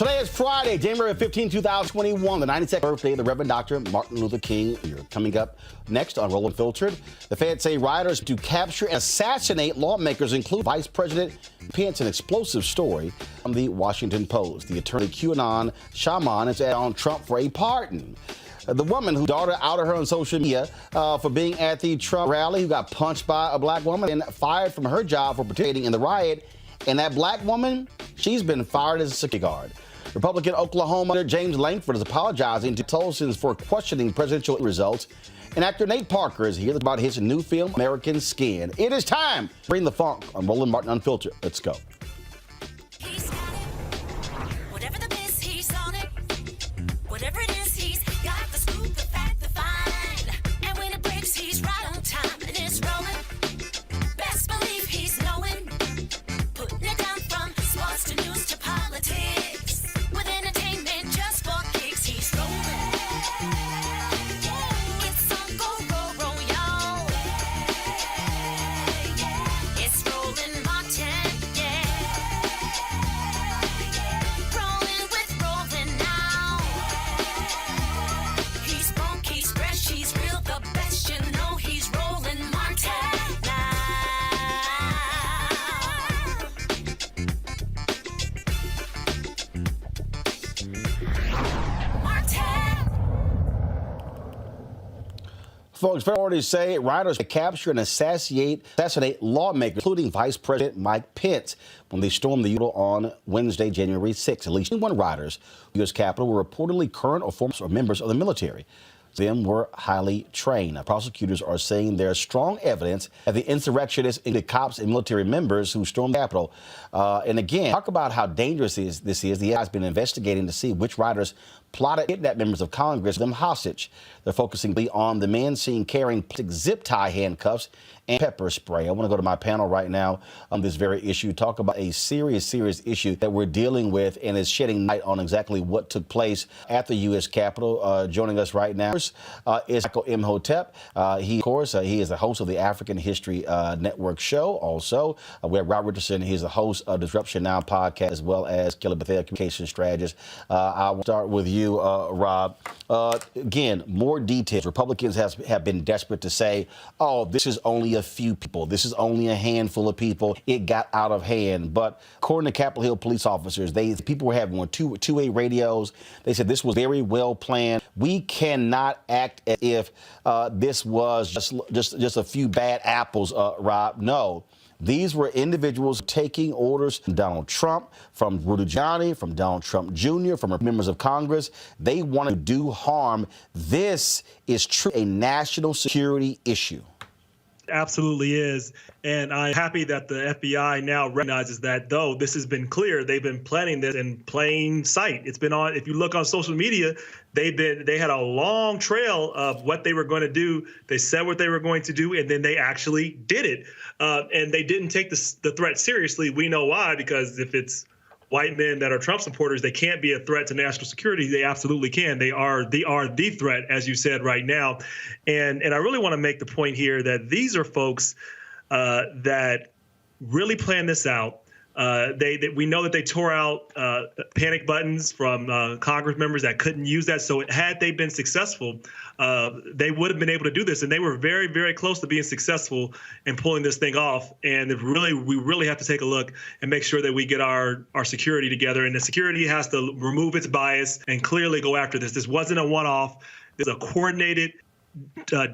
Today is Friday, January 15, 2021, the 92nd birthday of the Reverend Dr. Martin Luther King. You're coming up next on Roland Filtered. The feds say rioters to capture and assassinate lawmakers include Vice President Pence. An explosive story from the Washington Post. The attorney QAnon shaman is on Trump for a pardon. The woman whose daughter outed her on social media for being at the Trump rally, who got punched by a black woman and fired from her job for participating in the riot. And that black woman, she's been fired as a security guard. Republican Oklahoma Senator James Lankford is apologizing to Tulsans for questioning presidential results. And actor Nate Parker is here about his new film, American Skin. It is time to bring the funk on Roland Martin Unfiltered. Let's go. Folks, authorities say rioters capture and assassinate lawmakers, including Vice President Mike Pence, when they stormed the Capitol on Wednesday, January 6. At least 21 rioters in the U.S. Capitol were reportedly current or former members of the military. Them were highly trained. Now, prosecutors are saying there's strong evidence that the insurrectionists included cops and military members who stormed the Capitol. And again, talk about how dangerous this is. The FBI has been investigating to see which rioters plotted to kidnap members of Congress, them hostage. They're focusing on the men seen carrying zip tie handcuffs and pepper spray. I want to go to my panel right now on this very issue, talk about a serious issue that we're dealing with and is shedding light on exactly what took place at the U.S. Capitol. Joining us right now is Michael Imhotep. He is the host of the African History Network show. Also, we have Rob Richardson. He's the host of Disruption Now podcast, as well as Kelly Bethel, communication strategist. I will start with you, Rob. Again, more details. Republicans have been desperate to say, oh, this is only a few people. This is only a handful of people. It got out of hand. But according to Capitol Hill police officers, people were having two-way radios. They said this was very well planned. We cannot act as if this was just a few bad apples, Rob. No. These were individuals taking orders from Donald Trump, from Rudy Giuliani, from Donald Trump Jr., from members of Congress. They want to do harm. This is truly a national security issue. Absolutely is. And I'm happy that the FBI now recognizes that, though this has been clear, they've been planning this in plain sight. It's been on, if you look on social media, they had a long trail of what they were going to do. They said what they were going to do, and then they actually did it. And they didn't take the threat seriously. We know why, because if it's white men that are Trump supporters, they can't be a threat to national security. They absolutely can. They are the threat, as you said right now. And I really want to make the point here that these are folks that really planned this out. We know that they tore out panic buttons from Congress members that couldn't use that. So had they been successful, they would have been able to do this. And they were very, very close to being successful in pulling this thing off. And we really have to take a look and make sure that we get our security together. And the security has to remove its bias and clearly go after this. This wasn't a one-off. This is a coordinated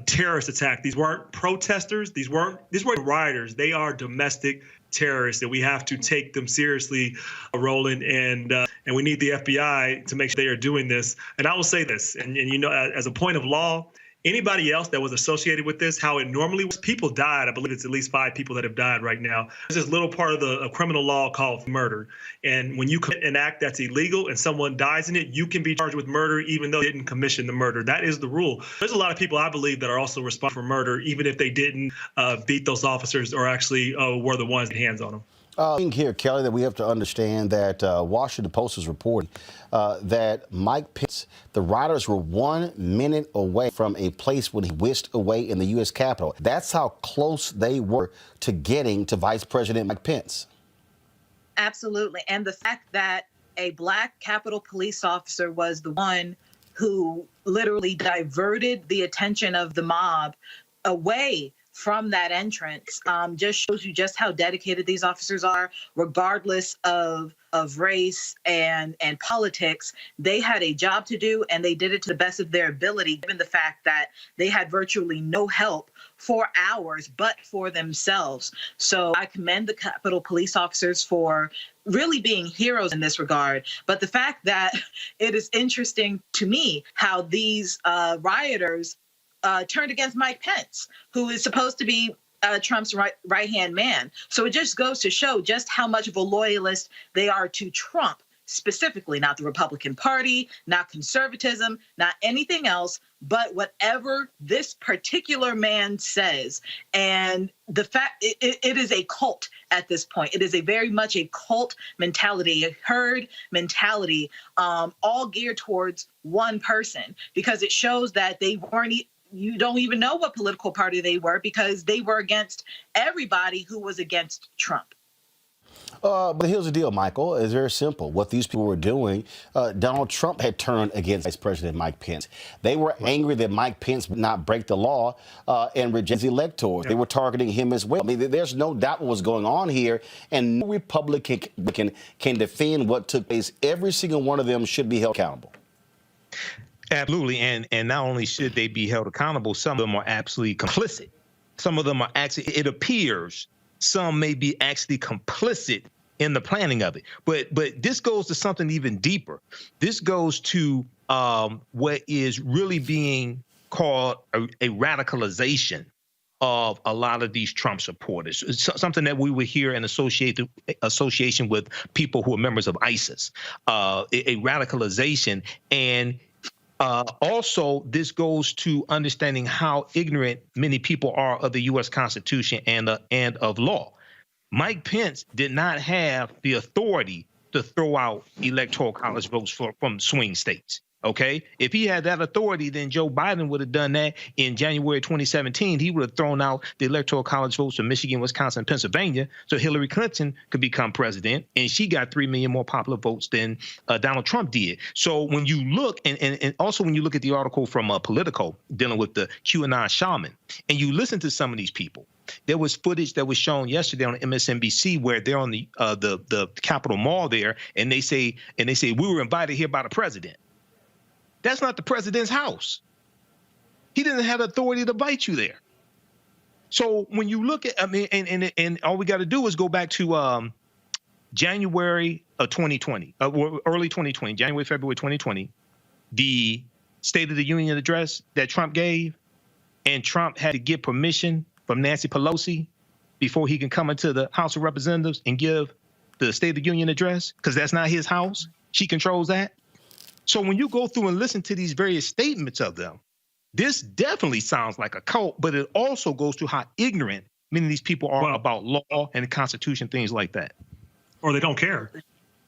terrorist attack. These weren't protesters. These weren't rioters. They are domestic terrorists, and we have to take them seriously, Roland, and we need the FBI to make sure they are doing this. And I will say this, and you know, as a point of law, anybody else that was associated with this, how it normally was, people died. I believe it's at least 5 people that have died right now. There's this little part of the criminal law called murder. And when you commit an act that's illegal and someone dies in it, you can be charged with murder even though they didn't commission the murder. That is the rule. There's a lot of people, I believe, that are also responsible for murder, even if they didn't beat those officers or actually were the ones that had hands on them. I think here, Kelly, that we have to understand that Washington Post is reporting that Mike Pence, the rioters were 1 minute away from a place when he whisked away in the U.S. Capitol. That's how close they were to getting to Vice President Mike Pence. Absolutely. And the fact that a Black Capitol police officer was the one who literally diverted the attention of the mob away from that entrance, just shows you just how dedicated these officers are, regardless of race and politics. They had a job to do, and they did it to the best of their ability, given the fact that they had virtually no help for hours but for themselves. So I commend the Capitol police officers for really being heroes in this regard. But the fact that it is interesting to me how these rioters turned against Mike Pence, who is supposed to be Trump's right-hand man. So it just goes to show just how much of a loyalist they are to Trump, specifically, not the Republican Party, not conservatism, not anything else, but whatever this particular man says. And the fact it is a cult at this point. It is a very much a cult mentality, a herd mentality, all geared towards one person, because it shows that they weren't. You don't even know what political party they were, because they were against everybody who was against Trump. But here's the deal, Michael. It's very simple. What these people were doing, Donald Trump had turned against Vice President Mike Pence. They were angry that Mike Pence would not break the law and reject the electors. They were targeting him as well. I mean, there's no doubt what was going on here, and no Republican can defend what took place. Every single one of them should be held accountable. Absolutely. And not only should they be held accountable, some of them are absolutely complicit. Some of them are actually, it appears, some may be actually complicit in the planning of it. But this goes to something even deeper. This goes to what is really being called a radicalization of a lot of these Trump supporters. It's something that we would hear in association with people who are members of ISIS, a radicalization. And also, this goes to understanding how ignorant many people are of the U.S. Constitution and of law. Mike Pence did not have the authority to throw out electoral college votes from swing states. OK, if he had that authority, then Joe Biden would have done that in January 2017. He would have thrown out the electoral college votes from Michigan, Wisconsin, and Pennsylvania, so Hillary Clinton could become president. And she got 3 million more popular votes than Donald Trump did. So when you look, and also when you look at the article from Politico dealing with the QAnon shaman, and you listen to some of these people, there was footage that was shown yesterday on MSNBC where they're on the Capitol Mall there, and they say we were invited here by the president. That's not the president's house. He didn't have the authority to invite you there. So when you look at, I mean, and all we got to do is go back to January of 2020, early 2020, January, February 2020, the State of the Union address that Trump gave, and Trump had to get permission from Nancy Pelosi before he can come into the House of Representatives and give the State of the Union address, because that's not his house. She controls that. So when you go through and listen to these various statements of them, this definitely sounds like a cult, but it also goes to how ignorant many of these people are about law and the Constitution, things like that. Or they don't care.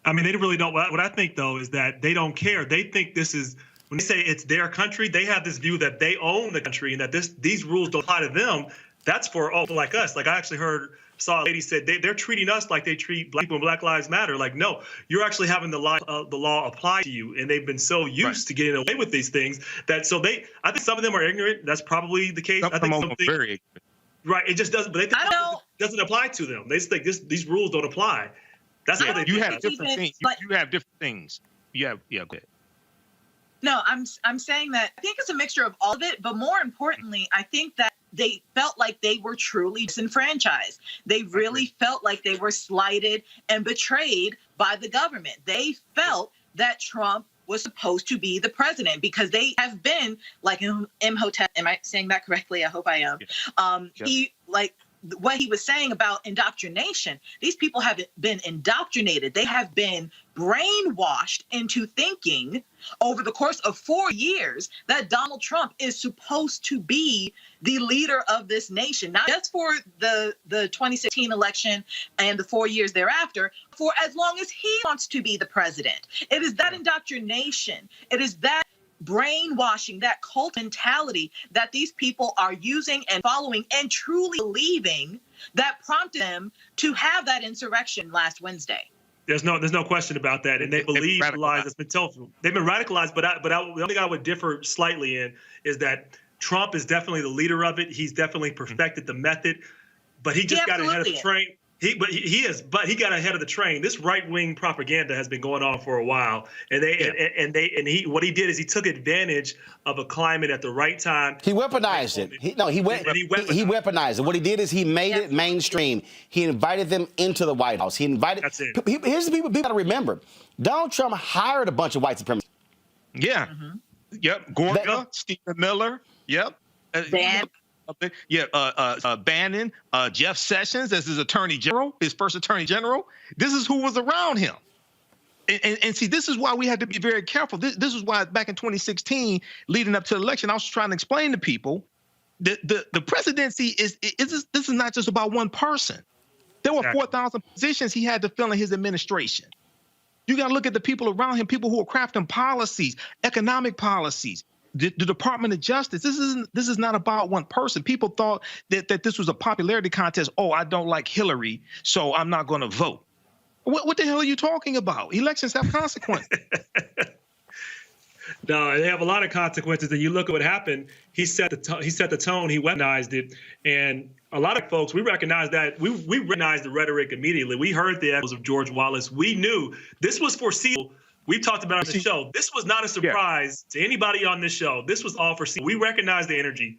I mean, they really don't. What I think, though, is that they don't care. They think this is, when they say it's their country, they have this view that they own the country and that these rules don't apply to them. That's for people like us. Like I actually saw a lady said they're treating us like they treat Black people in Black Lives Matter. Like, no, you're actually having the law apply to you. And they've been so used to getting away with these things that I think some of them are ignorant. That's probably the case. I think some things, very ignorant. Right. It just doesn't, but they think it doesn't apply to them. They just think these rules don't apply. That's how they You have different things. You have different things. Go ahead. No, I'm saying that I think it's a mixture of all of it, but more importantly, I think that they felt like they were truly disenfranchised. They really felt like they were slighted and betrayed by the government. They felt that Trump was supposed to be the president because they have been like Imhotep. Am I saying that correctly? I hope I am. He what he was saying about indoctrination. These people have been indoctrinated. They have been brainwashed into thinking over the course of 4 years that Donald Trump is supposed to be the leader of this nation, not just for the 2016 election and the 4 years thereafter, for as long as he wants to be the president. It is that indoctrination. It is that brainwashing, that cult mentality that these people are using and following and truly believing that prompted them to have that insurrection last Wednesday. There's no question about that, and they believe lies that's been told to them. They've been radicalized, but the only thing I would differ slightly in is that Trump is definitely the leader of it. He's definitely perfected the method, but he just got ahead of the train. He got ahead of the train. This right-wing propaganda has been going on for a while, and what he did is he took advantage of a climate at the right time. He weaponized it. He weaponized it. What he did is he made it mainstream. He invited them into the White House. That's it. Here's the people got to remember: Donald Trump hired a bunch of white supremacists. Yeah. Yep. Gorga, Stephen Miller. Yep. Bannon, Jeff Sessions as his attorney general, his first attorney general. This is who was around him. And see, this is why we had to be very careful. This is why back in 2016, leading up to the election, I was trying to explain to people that the presidency this is not just about one person. There were 4,000 positions he had to fill in his administration. You got to look at the people around him, people who are crafting policies, economic policies. The Department of Justice. This is not about one person. People thought that this was a popularity contest. Oh, I don't like Hillary, so I'm not going to vote. What the hell are you talking about? Elections have consequences. No, they have a lot of consequences. And you look at what happened. He set the tone. He weaponized it, and a lot of folks, we recognize that. We recognized the rhetoric immediately. We heard the echoes of George Wallace. We knew this was foreseeable. We talked about it on the show. This was not a surprise to anybody on this show. This was all foreseeable. We recognize the energy.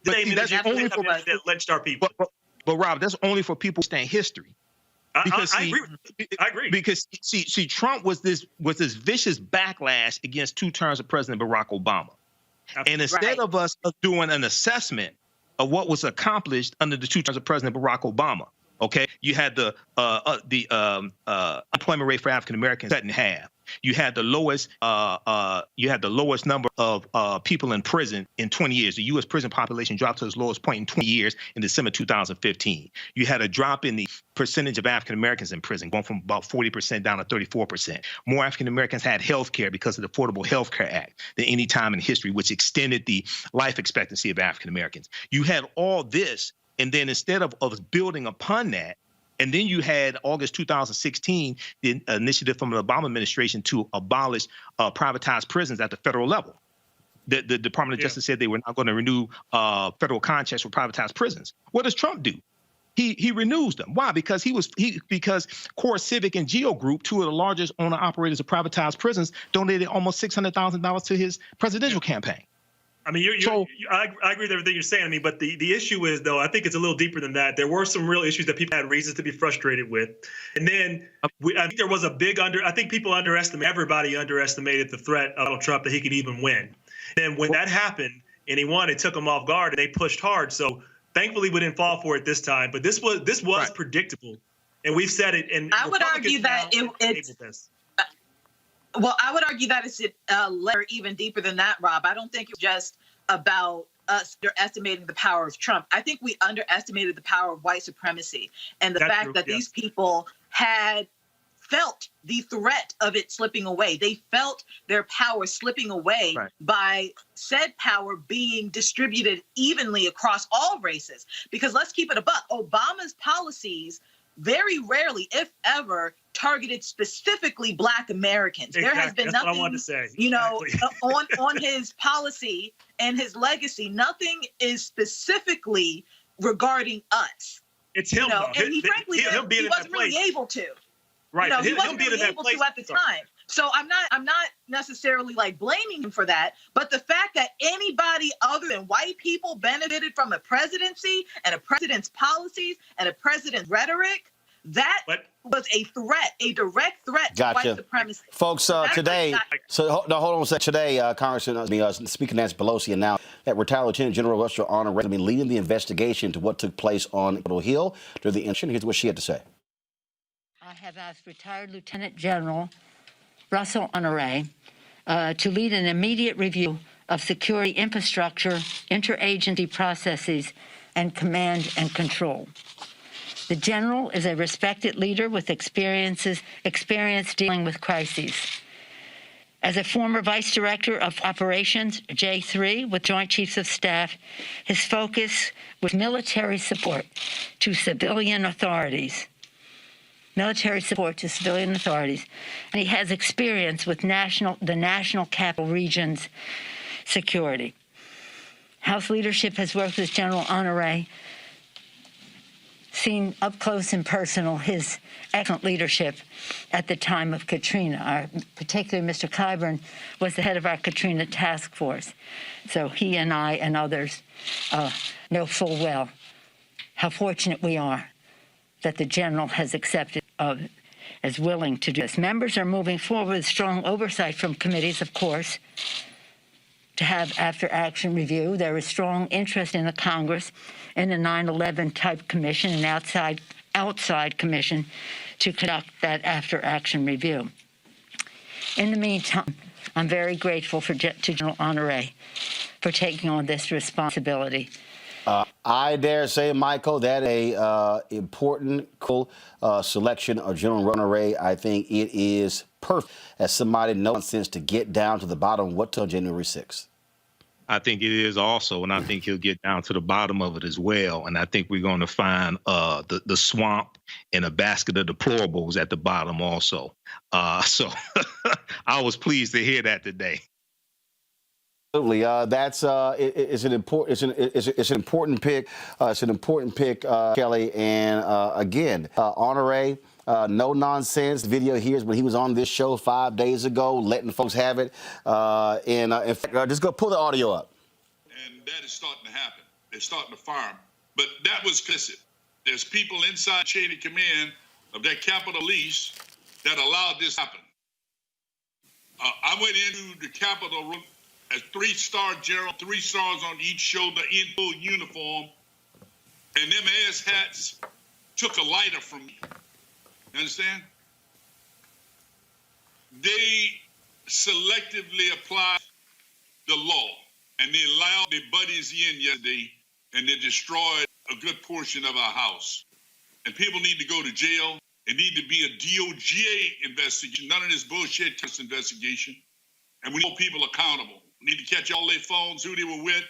That's only for that lynched our people. But Rob, that's only for people who understand history. Because I agree. Because see, Trump was this vicious backlash against 2 terms of President Barack Obama. Absolutely. And instead of us doing an assessment of what was accomplished under the 2 terms of President Barack Obama, okay, you had the unemployment rate for African Americans cut in half. You had the lowest number of people in prison in 20 years. The U.S. prison population dropped to its lowest point in 20 years in December 2015. You had a drop in the percentage of African Americans in prison, going from about 40% down to 34%. More African Americans had health care because of the Affordable Health Care Act than any time in history, which extended the life expectancy of African Americans. You had all this, and then instead of building upon that, and then you had August 2016, the initiative from the Obama administration to abolish privatized prisons at the federal level. The Department of Justice said they were not going to renew federal contracts for privatized prisons. What does Trump do? He renews them. Why? Because because Core Civic and Geo Group, 2 of the largest owner-operators of privatized prisons, donated almost $600,000 to his presidential campaign. I mean, I agree with everything you're saying. I mean, but the issue is, though, I think it's a little deeper than that. There were some real issues that people had reasons to be frustrated with. And then I think there was I think everybody underestimated the threat of Donald Trump that he could even win. And when that happened and he won, it took him off guard and they pushed hard. So thankfully we didn't fall for it this time. But this was predictable. And we've said it. And I would argue that it's. Well, I would argue that it's a layer even deeper than that, Rob. I don't think it's just about us underestimating the power of Trump. I think we underestimated the power of white supremacy and the fact that these people had felt the threat of it slipping away. They felt their power slipping away by said power being distributed evenly across all races. Because let's keep it a buck. Obama's policies very rarely, if ever, targeted specifically Black Americans. Exactly. There has been nothing, I wanted to say. On his policy and his legacy, nothing is specifically regarding us. It's him, though. And he wasn't really able to. Right. He wasn't really able to at the time. So I'm not necessarily blaming him for that, but the fact that anybody other than white people benefited from a presidency and a president's policies and a president's rhetoric, that was a threat, a direct threat to white supremacy. Folks, today, hold on a second. Today, Congressman, Speaker Nancy Pelosi announced that retired Lieutenant General Russell Honor will be leading the investigation to what took place on Capitol Hill during the incident. Here's what she had to say. I have asked retired Lieutenant General Russell Honore to lead an immediate review of security infrastructure, interagency processes, and command and control. The general is a respected leader with experience dealing with crises. As a former Vice Director of Operations, J3, with Joint Chiefs of Staff, his focus was military support to civilian authorities. military support to civilian authorities, and he has experience with the National Capital Region's security. House leadership has worked with General Honore, seen up close and personal his excellent leadership at the time of Katrina. Particularly Mr. Clyburn was the head of our Katrina task force. So he and I and others know full well how fortunate we are that the general has accepted as willing to do this. Members are moving forward with strong oversight from committees, of course, to have after-action review. There is strong interest in the Congress in a 9/11 type commission, an outside commission, to conduct that after-action review. In the meantime, I'm very grateful to General Honore for taking on this responsibility. I dare say, Michael, that a important selection of General Honore. I think it is perfect as somebody knows sense to get down to the bottom of what till January 6th. I think it is also, and I think he'll get down to the bottom of it as well. And I think we're going to find the swamp and a basket of deplorables at the bottom also. So I was pleased to hear that today. Absolutely, that's it's an important pick. It's an important pick, Kelly. And again, Honore, no nonsense. Video here is when he was on this show 5 days ago, letting folks have it. In fact, just go pull the audio up. And that is starting to happen. They're starting to fire him. But that was implicit. There's people inside chain of command of that Capitol Police that allowed this to happen. I went into the Capitol room as 3-star general, 3 stars on each shoulder in full uniform, and them ass hats took a lighter from me. You understand? They selectively applied the law, and they allowed their buddies in yesterday, and they destroyed a good portion of our house. And people need to go to jail. It need to be a DOJ investigation, none of this bullshit investigation. And we hold people accountable. We need to catch all their phones, who they were with,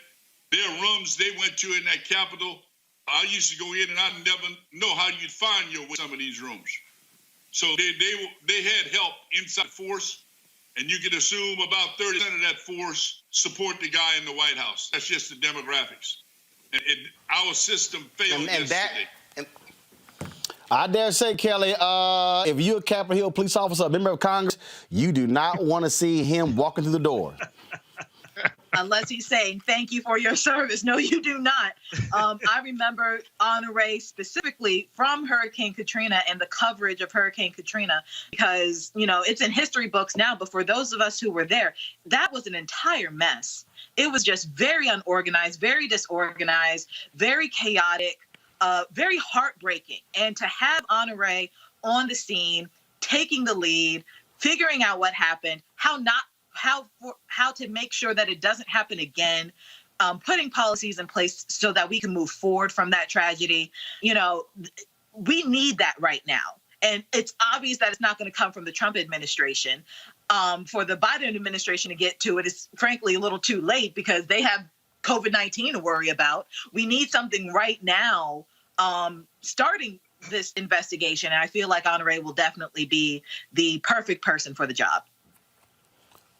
their rooms they went to in that Capitol. I used to go in, and I never know how you'd find your way in some of these rooms. So they had help inside force, and you can assume about 30% of that force support the guy in the White House. That's just the demographics. And our system failed yesterday. I dare say, Kelly, if you're a Capitol Hill police officer, a member of Congress, you do not want to see him walking through the door. Unless he's saying, thank you for your service. No, you do not. I remember Honore specifically from Hurricane Katrina and the coverage of Hurricane Katrina, because, you know, it's in history books now, but for those of us who were there, that was an entire mess. It was just very unorganized, very disorganized, very chaotic, very heartbreaking. And to have Honore on the scene, taking the lead, figuring out what happened, how to make sure that it doesn't happen again, putting policies in place so that we can move forward from that tragedy. You know, we need that right now. And it's obvious that it's not going to come from the Trump administration. For the Biden administration to get to it is frankly a little too late because they have COVID-19 to worry about. We need something right now, starting this investigation. And I feel like Honore will definitely be the perfect person for the job.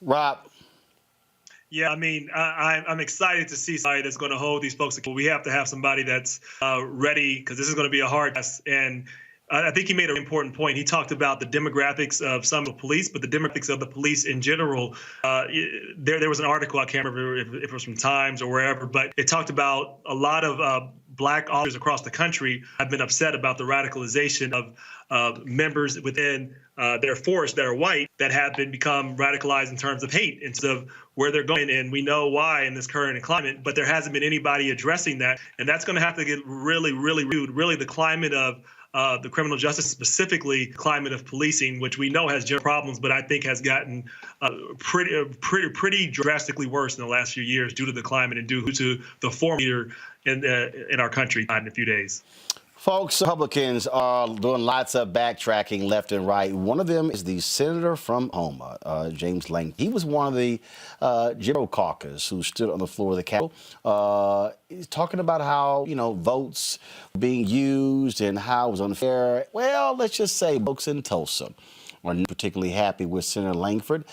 Rob. Yeah, I mean, I'm excited to see somebody that's going to hold these folks accountable. We have to have somebody that's ready, because this is going to be a hard test. And I think he made an important point. He talked about the demographics of some of the police, but the demographics of the police in general. There was an article, I can't remember if it was from Times or wherever, but it talked about a lot of Black officers across the country have been upset about the radicalization of members within their force that are white that have become radicalized in terms of hate instead of where they're going. And we know why in this current climate, but there hasn't been anybody addressing that. And that's going to have to get really, really rude. Really, the climate of the criminal justice, specifically climate of policing, which we know has general problems, but I think has gotten pretty drastically worse in the last few years due to the climate and due to the former leader in our country in a few days. Folks, Republicans are doing lots of backtracking left and right. One of them is the senator from Oklahoma, James Lang. He was one of the Jim caucus who stood on the floor of the Capitol. He's talking about how, votes being used and how it was unfair. Well, let's just say folks in Tulsa are not particularly happy with Senator Langford.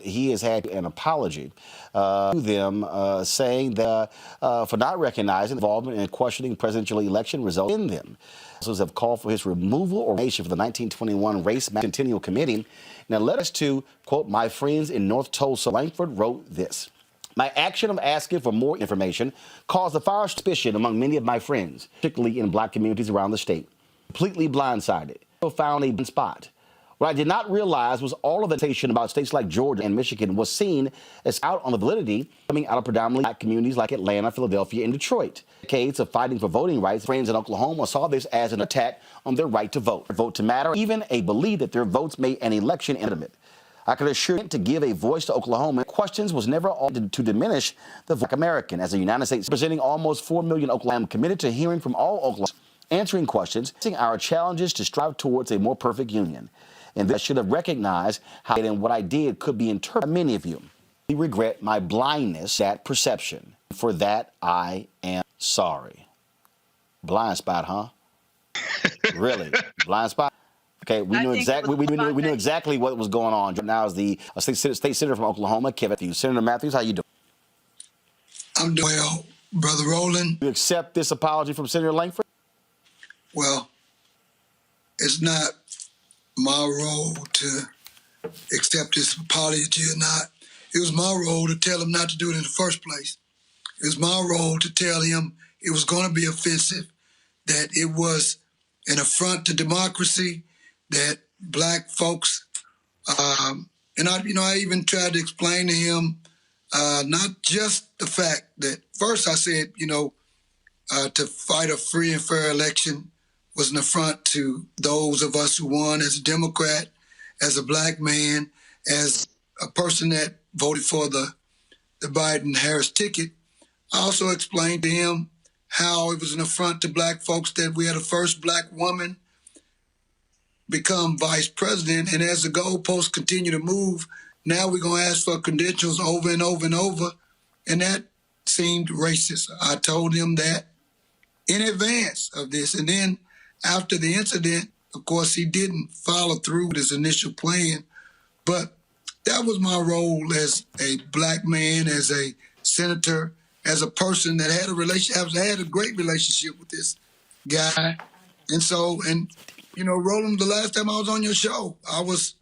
He has had an apology to them, saying that for not recognizing involvement in questioning presidential election results in them. Those have called for his removal or resignation from the 1921 Race Centennial Committee. Now, let us to, quote, my friends in North Tulsa. Langford wrote this. My action of asking for more information caused a fire suspicion among many of my friends, particularly in black communities around the state. Completely blindsided. Found a blind spot. What I did not realize was all of the attention about states like Georgia and Michigan was seen as out on the validity coming out of predominantly black communities like Atlanta, Philadelphia, and Detroit. Decades of fighting for voting rights, friends in Oklahoma saw this as an attack on their right to vote, vote to matter, even a belief that their votes made an election legitimate. I could assure you to give a voice to Oklahoma. Questions was never all to diminish the Black American. As the United States representing almost 4 million Oklahomans committed to hearing from all Oklahomans, answering questions, our challenges to strive towards a more perfect union. And I should have recognized how and what I did could be interpreted by many of you. I regret my blindness, that perception. For that, I am sorry. Blind spot, huh? Really? Blind spot? Okay, we knew exactly what was going on. Now is the state senator from Oklahoma, Kevin. Senator Matthews, how you doing? I'm doing well, Brother Roland. You accept this apology from Senator Langford? Well, it's not my role to accept this apology or not. It was my role to tell him not to do it in the first place. It was my role to tell him it was going to be offensive, that it was an affront to democracy, that black folks, and I even tried to explain to him not just the fact that first I said, to fight a free and fair election was an affront to those of us who won as a Democrat, as a black man, as a person that voted for the Biden-Harris ticket. I also explained to him how it was an affront to black folks that we had a first black woman become vice president. And as the goalposts continue to move, now we're going to ask for credentials over and over and over. And that seemed racist. I told him that in advance of this. And then after the incident, of course, he didn't follow through with his initial plan. But that was my role as a black man, as a senator, as a person that had a great relationship with this guy. And so, Roland, the last time I was on your show, I was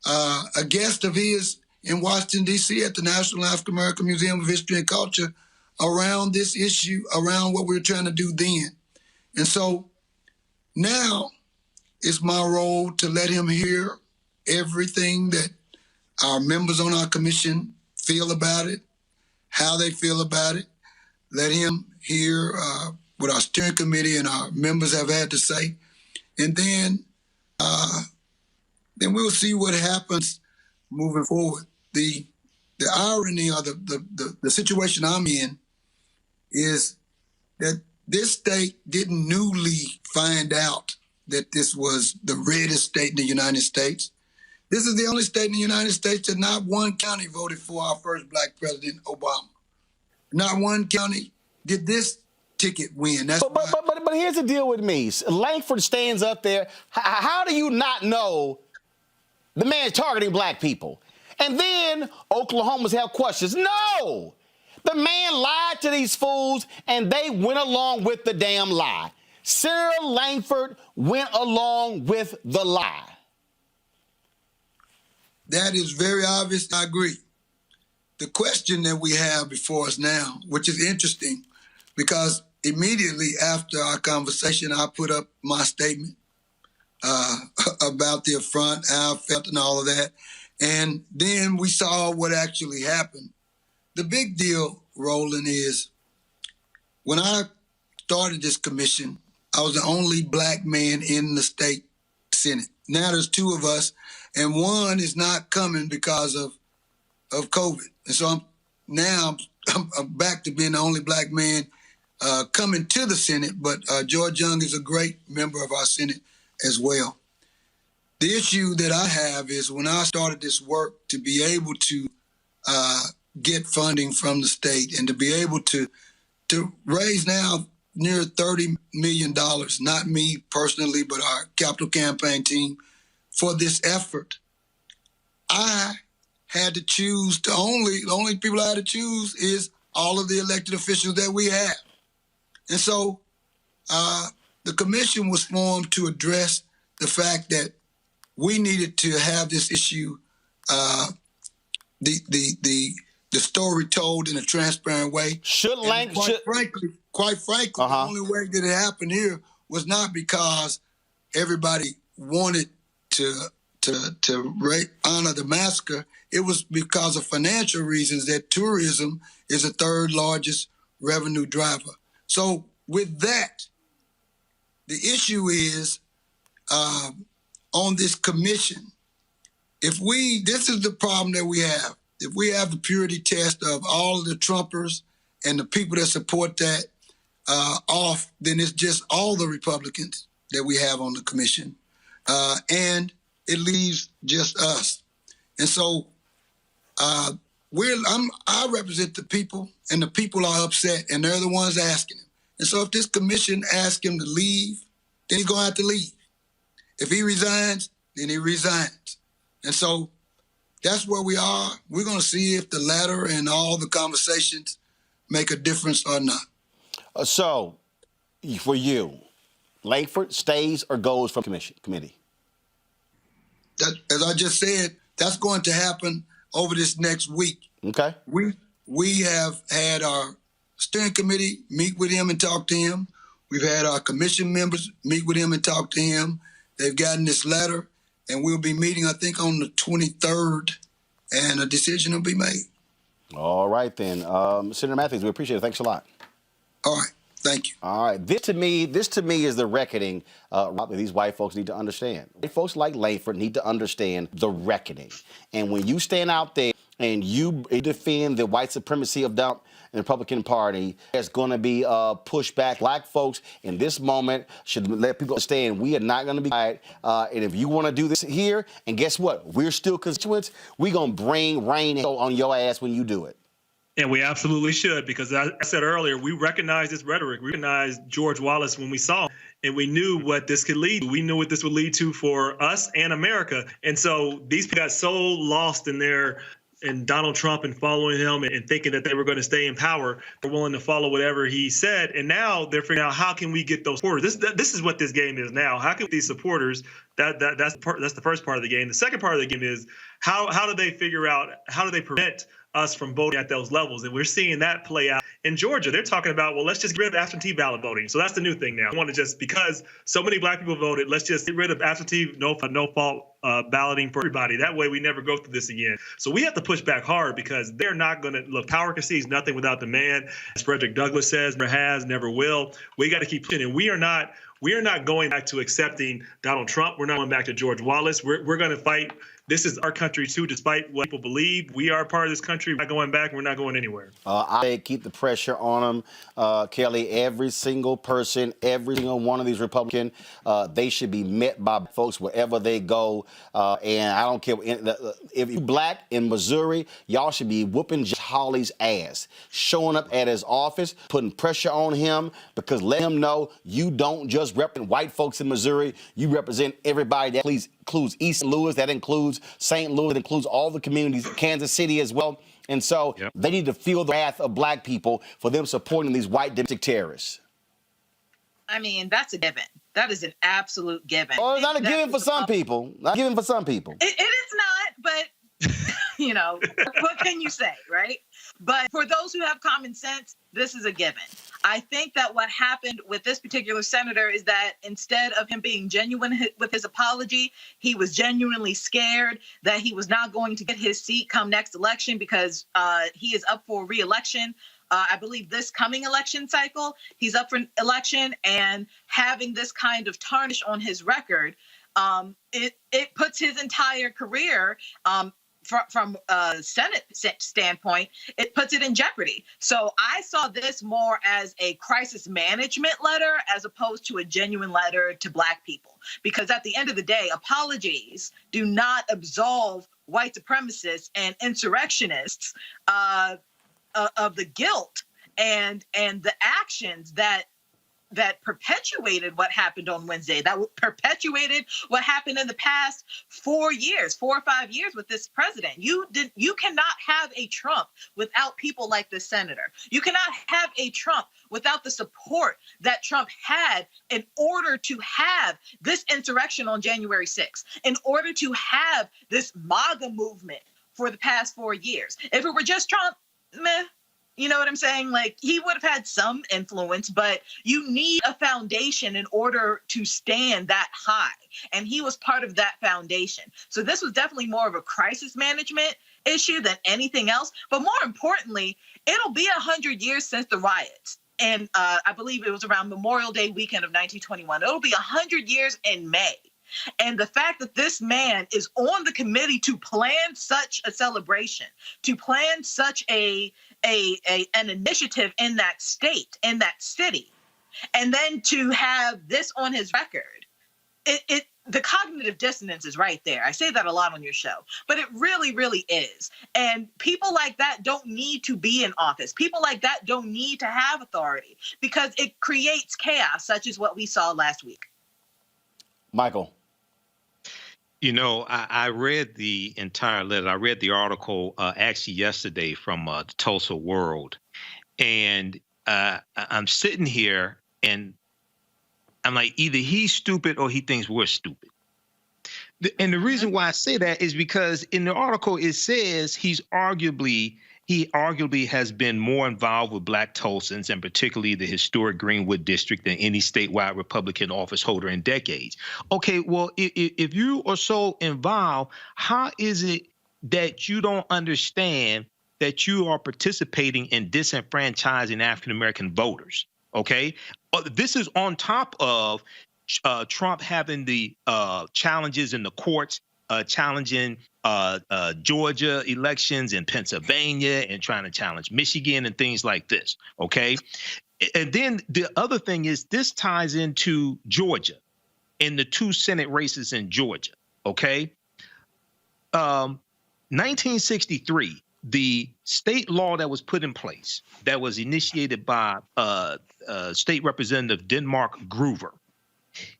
a guest of his in Washington, D.C. at the National African American Museum of History and Culture around this issue, around what we were trying to do then. And so now it's my role to let him hear everything that our members on our commission feel about it, how they feel about it. Let him hear what our steering committee and our members have had to say. And then we'll see what happens moving forward. The irony or the situation I'm in is that this state didn't newly find out that this was the reddest state in the United States. This is the only state in the United States that not one county voted for our first black president, Obama. Not one county did this ticket win. But here's the deal with me. Langford stands up there. How do you not know the man's targeting black people? And then Oklahomans have questions. No! The man lied to these fools, and they went along with the damn lie. Senator Langford went along with the lie. That is very obvious. I agree. The question that we have before us now, which is interesting, because immediately after our conversation, I put up my statement about the affront, how I felt and all of that. And then we saw what actually happened. The big deal, Roland, is when I started this commission, I was the only black man in the state Senate. Now there's two of us, and one is not coming because of COVID. And so I'm back to being the only black man coming to the Senate, but George Young is a great member of our Senate as well. The issue that I have is when I started this work to be able to get funding from the state and to be able to raise now near $30 million, not me personally, but our capital campaign team, for this effort. I had to choose the only people I had to choose is all of the elected officials that we have. And so the commission was formed to address the fact that we needed to have this issue, the story told in a transparent way. Quite frankly, the only way that it happened here was not because everybody wanted to honor the massacre. It was because of financial reasons that tourism is the third largest revenue driver. So with that, the issue is on this commission, this is the problem that we have. If we have the purity test of all of the Trumpers and the people that support that off, then it's just all the Republicans that we have on the commission. And it leaves just us. And so I represent the people, and the people are upset, and they're the ones asking him. And so if this commission asks him to leave, then he's going to have to leave. If he resigns, then he resigns. And so that's where we are. We're going to see if the latter and all the conversations make a difference or not. So, for you, Langford stays or goes from committee? As I just said, that's going to happen over this next week. Okay. We have had our steering committee meet with him and talk to him. We've had our commission members meet with him and talk to him. They've gotten this letter, and we'll be meeting, I think, on the 23rd, and a decision will be made. All right, then. Senator Matthews, we appreciate it. Thanks a lot. All right. Thank you. All right. This to me is the reckoning that these white folks need to understand. White folks like Langford need to understand the reckoning. And when you stand out there and you defend the white supremacy of Trump and the Republican Party, there's going to be pushback. Black folks in this moment should let people understand we are not going to be quiet. And if you want to do this here, and guess what? We're still constituents. We're going to bring rain on your ass when you do it. And we absolutely should, because as I said earlier, we recognize this rhetoric. We recognized George Wallace when we saw him, and we knew what this could lead to. We knew what this would lead to for us and America. And so these people got so lost in Donald Trump and following him and thinking that they were going to stay in power. They're willing to follow whatever he said. And now they're figuring out, how can we get those supporters? This is what this game is now. How can these supporters, that's the first part of the game. The second part of the game is how do they figure out, how do they prevent us from voting at those levels? And we're seeing that play out in Georgia. They're talking about, well, let's just get rid of absentee ballot voting. So that's the new thing now. I want to just, because so many black people voted, let's just get rid of absentee, no fault balloting for everybody. That way we never go through this again. So we have to push back hard, because they're not going to, look, power concedes nothing without demand. As Frederick Douglass says, never has, never will. We got to keep pushing. And we are not going back to accepting Donald Trump. We're not going back to George Wallace. We're going to fight. This is our country, too, despite what people believe. We are a part of this country. We're not going back. We're not going anywhere. I keep the pressure on them, Kelly. Every single person, every single one of these Republicans, they should be met by folks wherever they go. And I don't care. If you're black in Missouri, y'all should be whooping Josh Hawley's ass, showing up at his office, putting pressure on him, because let him know you don't just represent white folks in Missouri. You represent everybody. That includes East Louis, that includes St. Louis, that includes all the communities, Kansas City as well. And so They need to feel the wrath of black people for them supporting these white domestic terrorists. I mean, that's a given. That is an absolute given. Oh, it's not a given for some people. Not given for some people. It is not, but, what can you say, right? But for those who have common sense, this is a given. I think that what happened with this particular senator is that instead of him being genuine with his apology, he was genuinely scared that he was not going to get his seat come next election, because he is up for re-election. I believe this coming election cycle, he's up for election, and having this kind of tarnish on his record, it puts his entire career from a Senate standpoint, it puts it in jeopardy. So I saw this more as a crisis management letter as opposed to a genuine letter to Black people. Because at the end of the day, apologies do not absolve white supremacists and insurrectionists of the guilt and the actions that perpetuated what happened on Wednesday, that perpetuated what happened in the past 4 or 5 years with this president. You cannot have a Trump without people like this senator. You cannot have a Trump without the support that Trump had in order to have this insurrection on January 6th, in order to have this MAGA movement for the past 4 years. If it were just Trump, meh. You know what I'm saying? Like, he would have had some influence, but you need a foundation in order to stand that high. And he was part of that foundation. So this was definitely more of a crisis management issue than anything else. But more importantly, it'll be 100 years since the riots. And I believe it was around Memorial Day weekend of 1921. It'll be 100 years in May. And the fact that this man is on the committee to plan such a celebration, to plan such an initiative in that state, in that city, and then to have this on his record, the cognitive dissonance is right there. I say that a lot on your show, but it really, really is. And people like that don't need to be in office. People like that don't need to have authority because it creates chaos, such as what we saw last week. Michael. You know, I read the entire letter. I read the article actually yesterday from the Tulsa World. And I'm sitting here and I'm like, either he's stupid or he thinks we're stupid. And the reason why I say that is because in the article, it says he arguably has been more involved with Black Tulsans and particularly the historic Greenwood district than any statewide Republican office holder in decades. Okay, well, if you are so involved, how is it that you don't understand that you are participating in disenfranchising African-American voters? Okay, this is on top of Trump having the challenges in the courts, challenging Georgia elections in Pennsylvania and trying to challenge Michigan and things like this, okay? And then the other thing is this ties into Georgia and the 2 Senate races in Georgia, okay? 1963, the state law that was put in place that was initiated by State Representative Denmark Groover.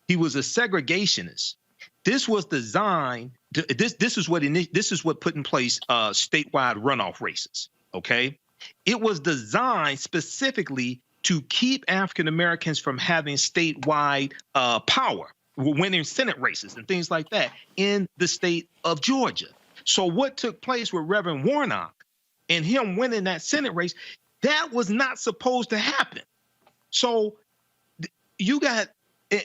He was a segregationist. This was designed. This is what put in place statewide runoff races. Okay, it was designed specifically to keep African Americans from having statewide power, winning Senate races and things like that in the state of Georgia. So what took place with Reverend Warnock and him winning that Senate race, that was not supposed to happen. So you got.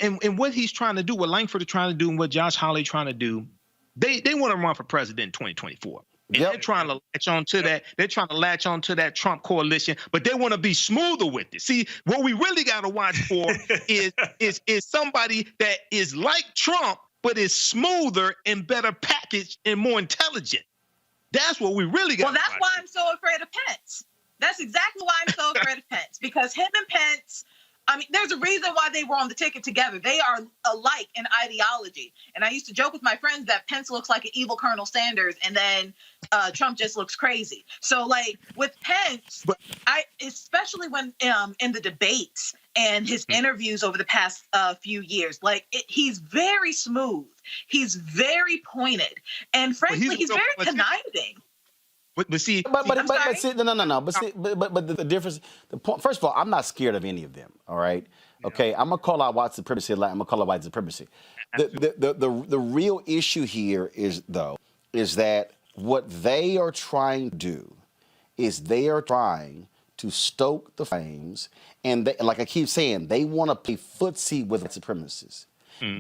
And what he's trying to do, what Langford is trying to do, and what Josh Hawley trying to do, they want to run for president in 2024. And they're trying to latch on to that. They're trying to latch on to that Trump coalition, but they want to be smoother with it. See, what we really got to watch for is somebody that is like Trump, but is smoother and better packaged and more intelligent. That's what we really got. Well, that's why I'm so afraid of Pence. That's exactly why I'm so afraid of Pence, because him and Pence. I mean, there's a reason why they were on the ticket together. They are alike in ideology. And I used to joke with my friends that Pence looks like an evil Colonel Sanders and then Trump just looks crazy. So, like, with Pence, especially when in the debates and his interviews over the past few years, he's very smooth. He's very pointed. And frankly, he's very conniving. But the difference, the point, first of all, I'm not scared of any of them. All right. Okay. I'm going to call out white supremacy. I'm going to call out white supremacy. The real issue here is that what they are trying to do is they are trying to stoke the flames. And they, like I keep saying, they want to play footsie with white supremacists.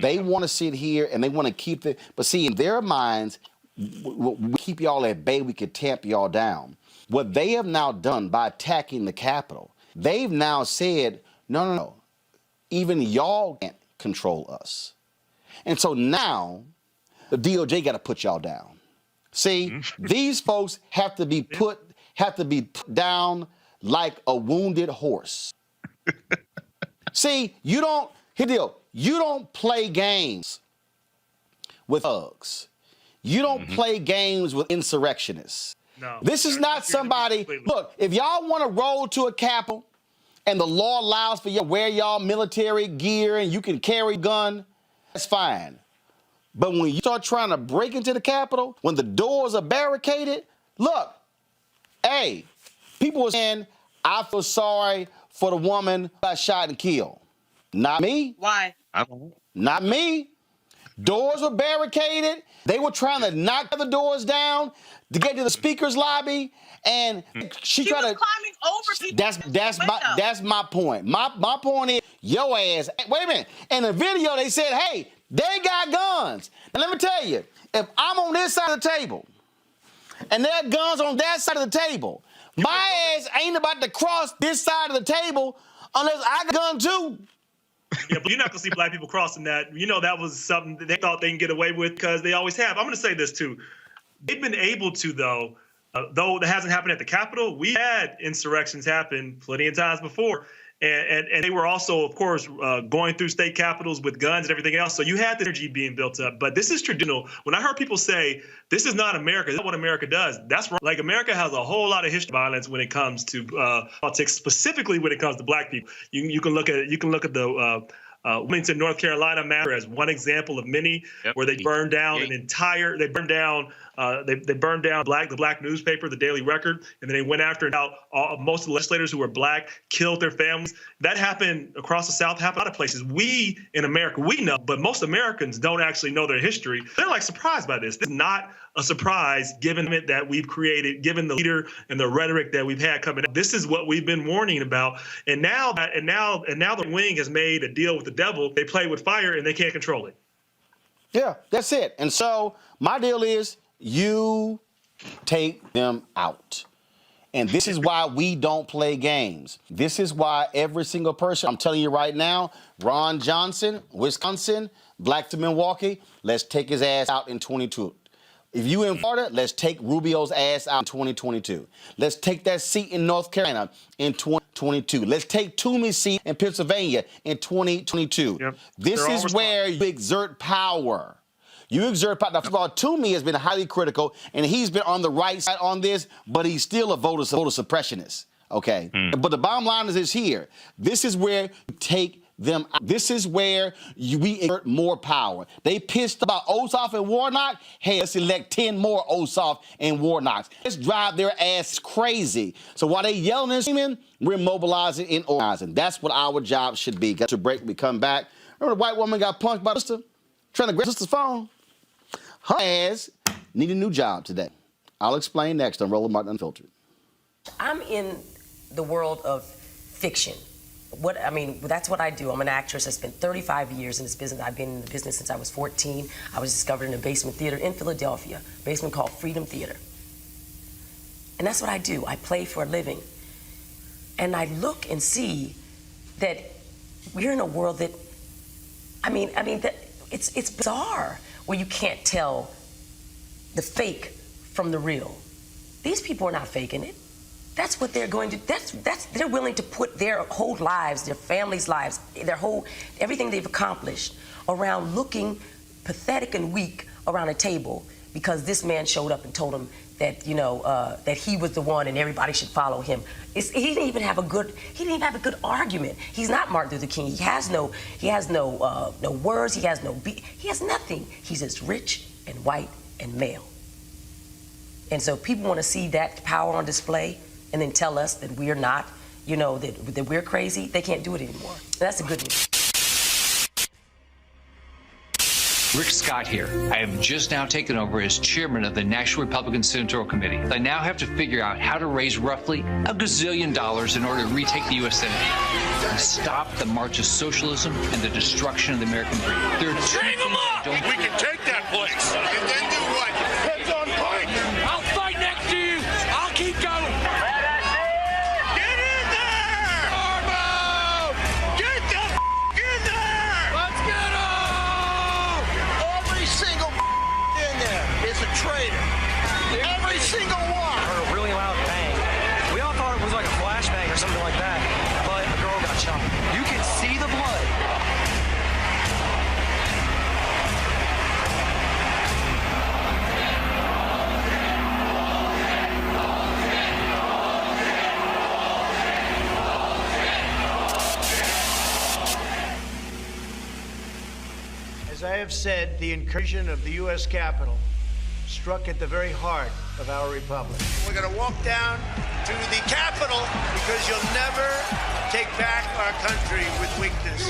They want to sit here and they want to keep it. But see, in their minds, we keep y'all at bay, we could tamp y'all down. What they have now done by attacking the Capitol, they've now said, no, even y'all can't control us. And so now the DOJ got to put y'all down. See, these folks have to be put down like a wounded horse. See, you don't play games with thugs. You don't play games with insurrectionists. No. This is not somebody, look, if y'all want to roll to a Capitol and the law allows for you to wear y'all military gear and you can carry a gun, that's fine. But when you start trying to break into the Capitol, when the doors are barricaded, look, hey, people are saying, I feel sorry for the woman who got shot and killed. Not me. Why? Not me. Doors were barricaded. They were trying to knock the doors down to get to the speaker's lobby, and she tried to climbing over people. That's my point. My point is, your ass. Wait a minute. In the video, they said, "Hey, they got guns." And let me tell you, if I'm on this side of the table, and there are guns on that side of the table, my ass ain't about to cross this side of the table unless I got a gun too. Yeah, but you're not going to see black people crossing that. You know, that was something that they thought they can get away with because they always have. I'm going to say this, too. They've been able to, though that hasn't happened at the Capitol. We had insurrections happen plenty of times before. And they were also, of course, going through state capitals with guns and everything else. So you had the energy being built up. But this is traditional. When I heard people say, this is not America, that's not what America does, that's wrong. Like, America has a whole lot of history of violence when it comes to politics, specifically when it comes to black people. You can look at the Wilmington, North Carolina matter as one example of many, where they burned down the black newspaper, the Daily Record, and then they went after most of the legislators who were black, killed their families. That happened across the South, happened a lot of places. We in America, we know, but most Americans don't actually know their history. They're like surprised by this. This is not a surprise given that we've created, given the leader and the rhetoric that we've had coming up. This is what we've been warning about. And now the wing has made a deal with the devil. They play with fire and they can't control it. Yeah, that's it. And so my deal is you take them out. And this is why we don't play games. This is why every single person, I'm telling you right now, Ron Johnson, Wisconsin, Black to Milwaukee, let's take his ass out in 2022. If you in Florida, let's take Rubio's ass out in 2022. Let's take that seat in North Carolina in 2022. Let's take Toomey's seat in Pennsylvania in 2022. Yep. This is where you exert power. You exert power. Now, first of all, Toomey has been highly critical, and he's been on the right side on this, but he's still a voter suppressionist. Okay? But the bottom line is this here. This is where you take them out. This is where we exert more power. They pissed about Ossoff and Warnock. Hey, let's elect 10 more Ossoff and Warnocks. Let's drive their ass crazy. So while they yelling and screaming, we're mobilizing and organizing. That's what our job should be. Got to break, we come back. Remember the white woman got punked by the sister? Trying to grab sister's phone? Her ass need a new job today. I'll explain next on Roland Martin Unfiltered. I'm in the world of fiction. That's what I do. I'm an actress. I spent 35 years in this business. I've been in the business since I was 14. I was discovered in a basement theater in Philadelphia, a basement called Freedom Theater. And that's what I do. I play for a living. And I look and see that we're in a world that, it's bizarre, where you can't tell the fake from the real. These people are not faking it. That's what they're going to, they're willing to put their whole lives, their families' lives, everything they've accomplished around looking pathetic and weak around a table because this man showed up and told them that, that he was the one and everybody should follow him. He didn't even have a good argument. He's not Martin Luther King. He has no words, he has nothing. He's just rich and white and male. And so people want to see that power on display and then tell us that we're not, that we're crazy. They can't do it anymore. That's the good news. Rick Scott here. I have just now taken over as chairman of the National Republican Senatorial Committee. I now have to figure out how to raise roughly $1 gazillion in order to retake the U.S. Senate and stop the march of socialism and the destruction of the American dream. There are two Hang them up! We can take that place. And then do what? Heads on pike! I'll fight next to you! I'll keep going! Get in there! Armo! Get the in there! Let's get them! Every single in there is a traitor. As I have said, the incursion of the U.S. Capitol struck at the very heart of our republic. We're going to walk down to the Capitol because you'll never take back our country with weakness.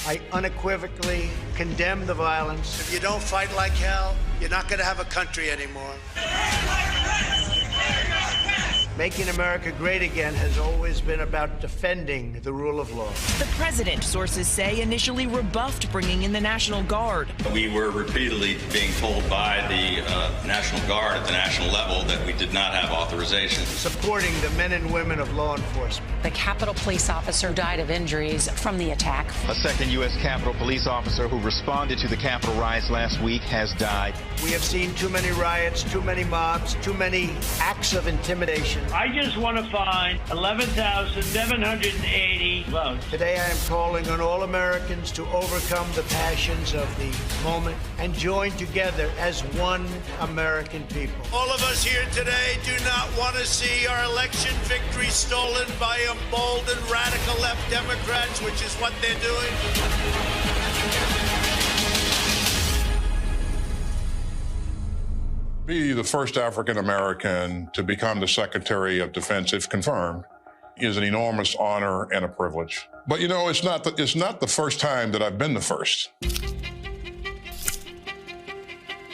I unequivocally condemn the violence. If you don't fight like hell, you're not going to have a country anymore. Making America great again has always been about defending the rule of law. The president, sources say, initially rebuffed bringing in the National Guard. We were repeatedly being told by the National Guard at the national level that we did not have authorization. Supporting the men and women of law enforcement. The Capitol police officer died of injuries from the attack. A second U.S. Capitol police officer who responded to the Capitol riots last week has died. We have seen too many riots, too many mobs, too many acts of intimidation. I just want to find 11,780 votes. Today I am calling on all Americans to overcome the passions of the moment and join together as one American people. All of us here today do not want to see our election victory stolen by emboldened radical left Democrats, which is what they're doing. Be the first African American to become the Secretary of Defense, if confirmed, is an enormous honor and a privilege. But you know, it's not the first time that I've been the first.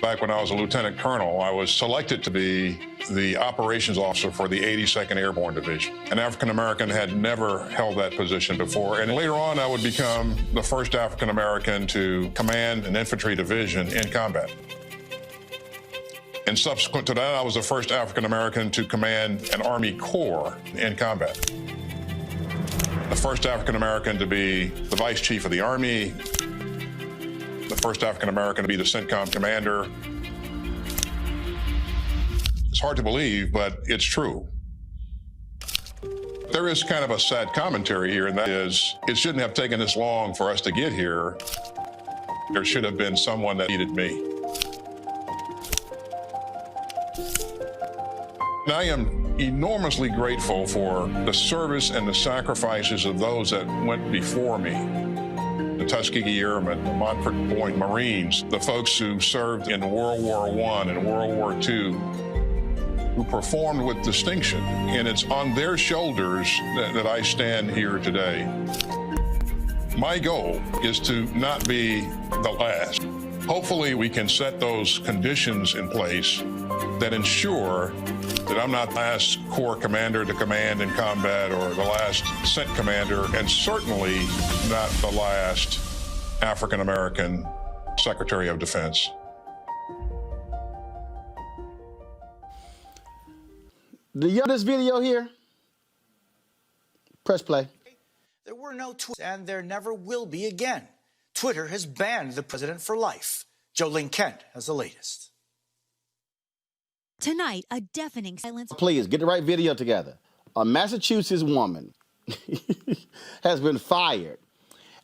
Back when I was a lieutenant colonel, I was selected to be the operations officer for the 82nd Airborne Division. An African American had never held that position before, and later on I would become the first African American to command an infantry division in combat. And subsequent to that, I was the first African American to command an Army Corps in combat. The first African American to be the Vice Chief of the Army, the first African American to be the CENTCOM commander. It's hard to believe, but it's true. There is kind of a sad commentary here, and that is, it shouldn't have taken this long for us to get here. There should have been someone that needed me. And I am enormously grateful for the service and the sacrifices of those that went before me. The Tuskegee Airmen, the Montford Point Marines, the folks who served in World War I and World War II, who performed with distinction. And it's on their shoulders that I stand here today. My goal is to not be the last. Hopefully we can set those conditions in place that ensure that I'm not the last Corps commander to command in combat or the last CENT commander, and certainly not the last African American Secretary of Defense. Do you have this video here? Press play. There were no tweets, and there never will be again. Twitter has banned the president for life. Jolene Kent has the latest. Tonight, a deafening silence. Please get the right video together. A Massachusetts woman has been fired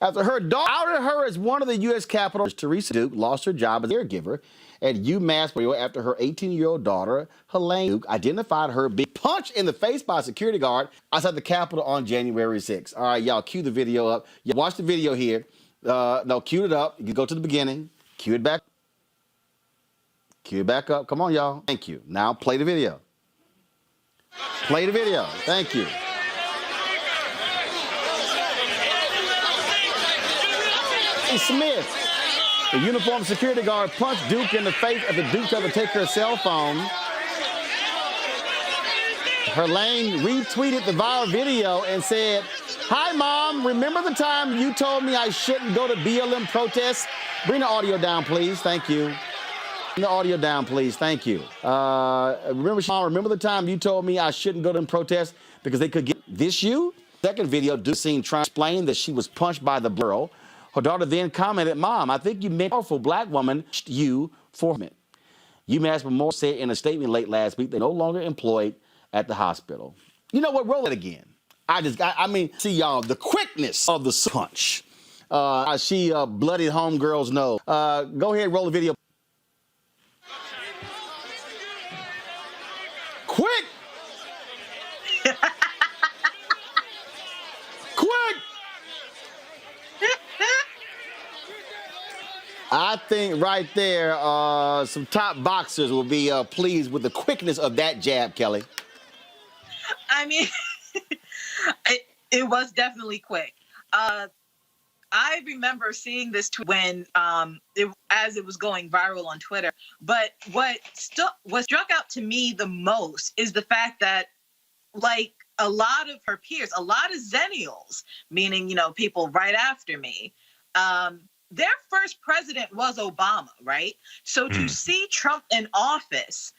after her daughter outed her as one of the U.S. Capitol. Teresa Duke lost her job as caregiver at UMass after her 18-year-old daughter, Helene Duke, identified her being punched in the face by a security guard outside the Capitol on January 6th. All right, y'all, cue the video up. You watch the video here. No, cue it up. You can go to the beginning. Cue it back. Cue it back up. Come on, y'all. Thank you. Now play the video. Play the video. Thank you. Smith, the uniformed security guard, punched Duke in the face after Duke tried to take her cell phone. Helene retweeted the viral video and said, "Hi, Mom. Remember the time you told me I shouldn't go to BLM protests?" Bring the audio down, please. Thank you. Bring the audio down, please. Thank you. Remember the time you told me I shouldn't go to them protests because they could get this you? Second video, Duke seen trying to explain that she was punched by the girl. Her daughter then commented, "Mom, I think you meant a powerful black woman you for it." UMass Memorial said in a statement late last week they're no longer employed at the hospital. You know what? Roll it again. I mean, see y'all, the quickness of the punch. She bloodied homegirl's nose. Go ahead, roll the video. Quick! Quick! I think right there, some top boxers will be pleased with the quickness of that jab, Kelly. I mean, it was definitely quick. I remember seeing this tweet when as it was going viral on Twitter. But what struck out to me the most is the fact that, like, a lot of her peers, a lot of Zennials, meaning, you know, people right after me, their first president was Obama, right? So to see Trump in office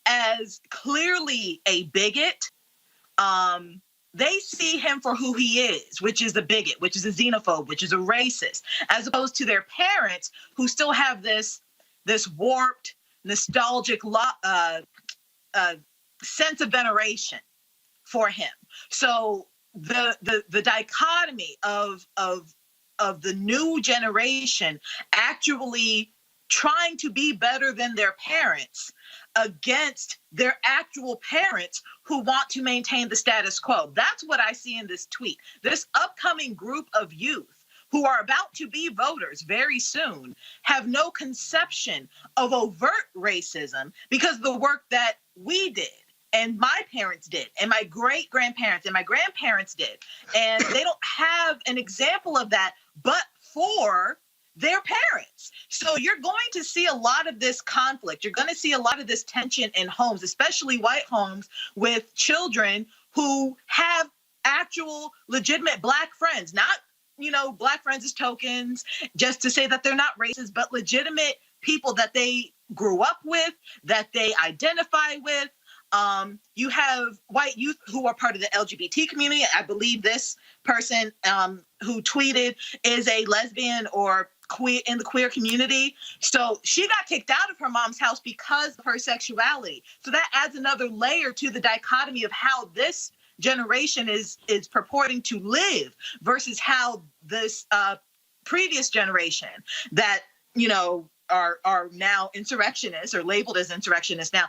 as clearly a bigot, they see him for who he is, which is a bigot, which is a xenophobe, which is a racist, as opposed to their parents who still have this warped, nostalgic sense of veneration for him. So the dichotomy of the new generation actually trying to be better than their parents against their actual parents who want to maintain the status quo. That's what I see in this tweet. This upcoming group of youth who are about to be voters very soon have no conception of overt racism because of the work that we did and my parents did and my great-grandparents and my grandparents did. And they don't have an example of that but for their parents. So you're going to see a lot of this conflict. You're going to see a lot of this tension in homes, especially white homes with children who have actual legitimate Black friends, not, you know, Black friends as tokens, just to say that they're not racist, but legitimate people that they grew up with, that they identify with. You have white youth who are part of the LGBT community. I believe this person who tweeted is a lesbian or queer in the queer community. So she got kicked out of her mom's house because of her sexuality. So that adds another layer to the dichotomy of how this generation is purporting to live versus how this previous generation that, you know, are now insurrectionists or labeled as insurrectionists now.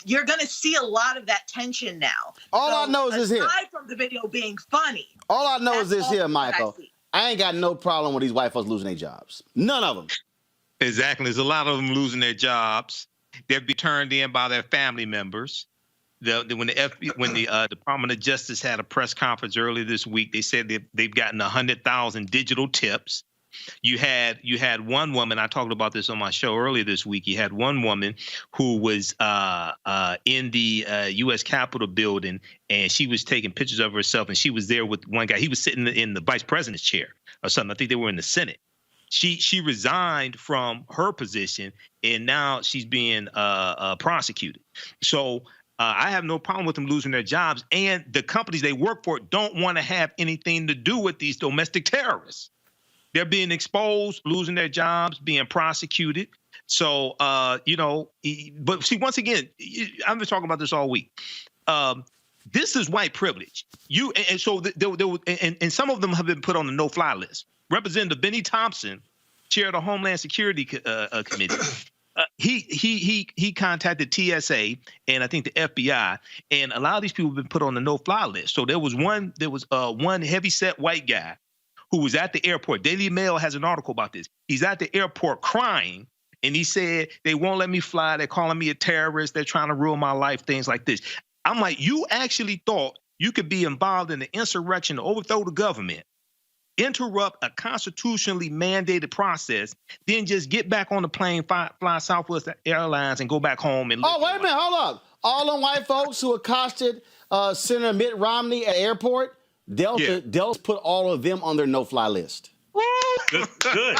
You're going to see a lot of that tension now. All I know is this here. Aside from the video being funny. All I know is this here, Michael. I ain't got no problem with these white folks losing their jobs. None of them. Exactly. There's a lot of them losing their jobs. They'll be turned in by their family members. When the Department of Justice had a press conference earlier this week, they said they've gotten 100,000 digital tips. You had one woman, I talked about this on my show earlier this week. You had one woman who was in the U.S. Capitol building, and she was taking pictures of herself, and she was there with one guy. He was sitting in the vice president's chair or something. I think they were in the Senate. She resigned from her position, and now she's being prosecuted. So I have no problem with them losing their jobs, and the companies they work for don't want to have anything to do with these domestic terrorists. They're being exposed, losing their jobs, being prosecuted. So, you know, but see, once again, I've been talking about this all week. This is white privilege. And some of them have been put on the no-fly list. Representative Benny Thompson, chair of the Homeland Security Committee, he contacted TSA and I think the FBI, and a lot of these people have been put on the no-fly list. So there was one heavy-set white guy who was at the airport. Daily Mail has an article about this. He's at the airport crying, and he said, they won't let me fly. They're calling me a terrorist. They're trying to ruin my life, things like this. I'm like, you actually thought you could be involved in the insurrection to overthrow the government, interrupt a constitutionally mandated process, then just get back on the plane, fly Southwest Airlines, and go back home and live. Oh, wait a minute, hold up. All them white folks who accosted Senator Mitt Romney at the airport, Delta put all of them on their no-fly list. Good.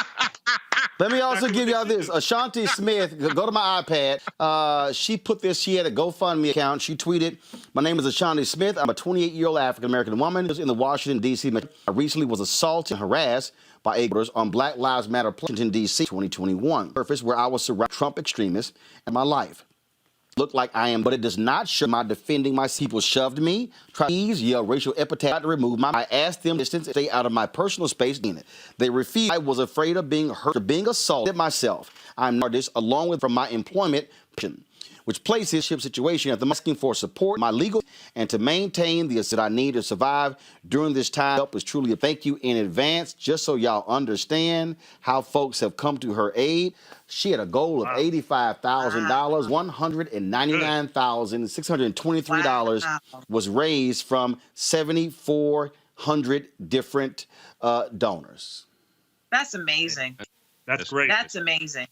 Let me also give y'all this. Ashanti Smith, go to my iPad. She put this, she had a GoFundMe account. She tweeted, my name is Ashanti Smith. I'm a 28-year-old African-American woman in the Washington, D.C. I recently was assaulted and harassed by voters on Black Lives Matter Washington, D.C. 2021. Surface where I was surrounded by Trump extremists in my life. Look like I am, but it does not show my defending my people shoved me, tried to yell racial epithet to remove my. I asked them to stay out of my personal space. They refused. I was afraid of being hurt or being assaulted myself. I'm an artist along with from my employment. which places his ship situation at the asking for support, my legal, and to maintain the that I need to survive during this time. Help is truly a thank you in advance, just so y'all understand how folks have come to her aid. She had a goal of $85,000. $199,623 was raised from 7,400 different donors. That's amazing. That's great. That's amazing.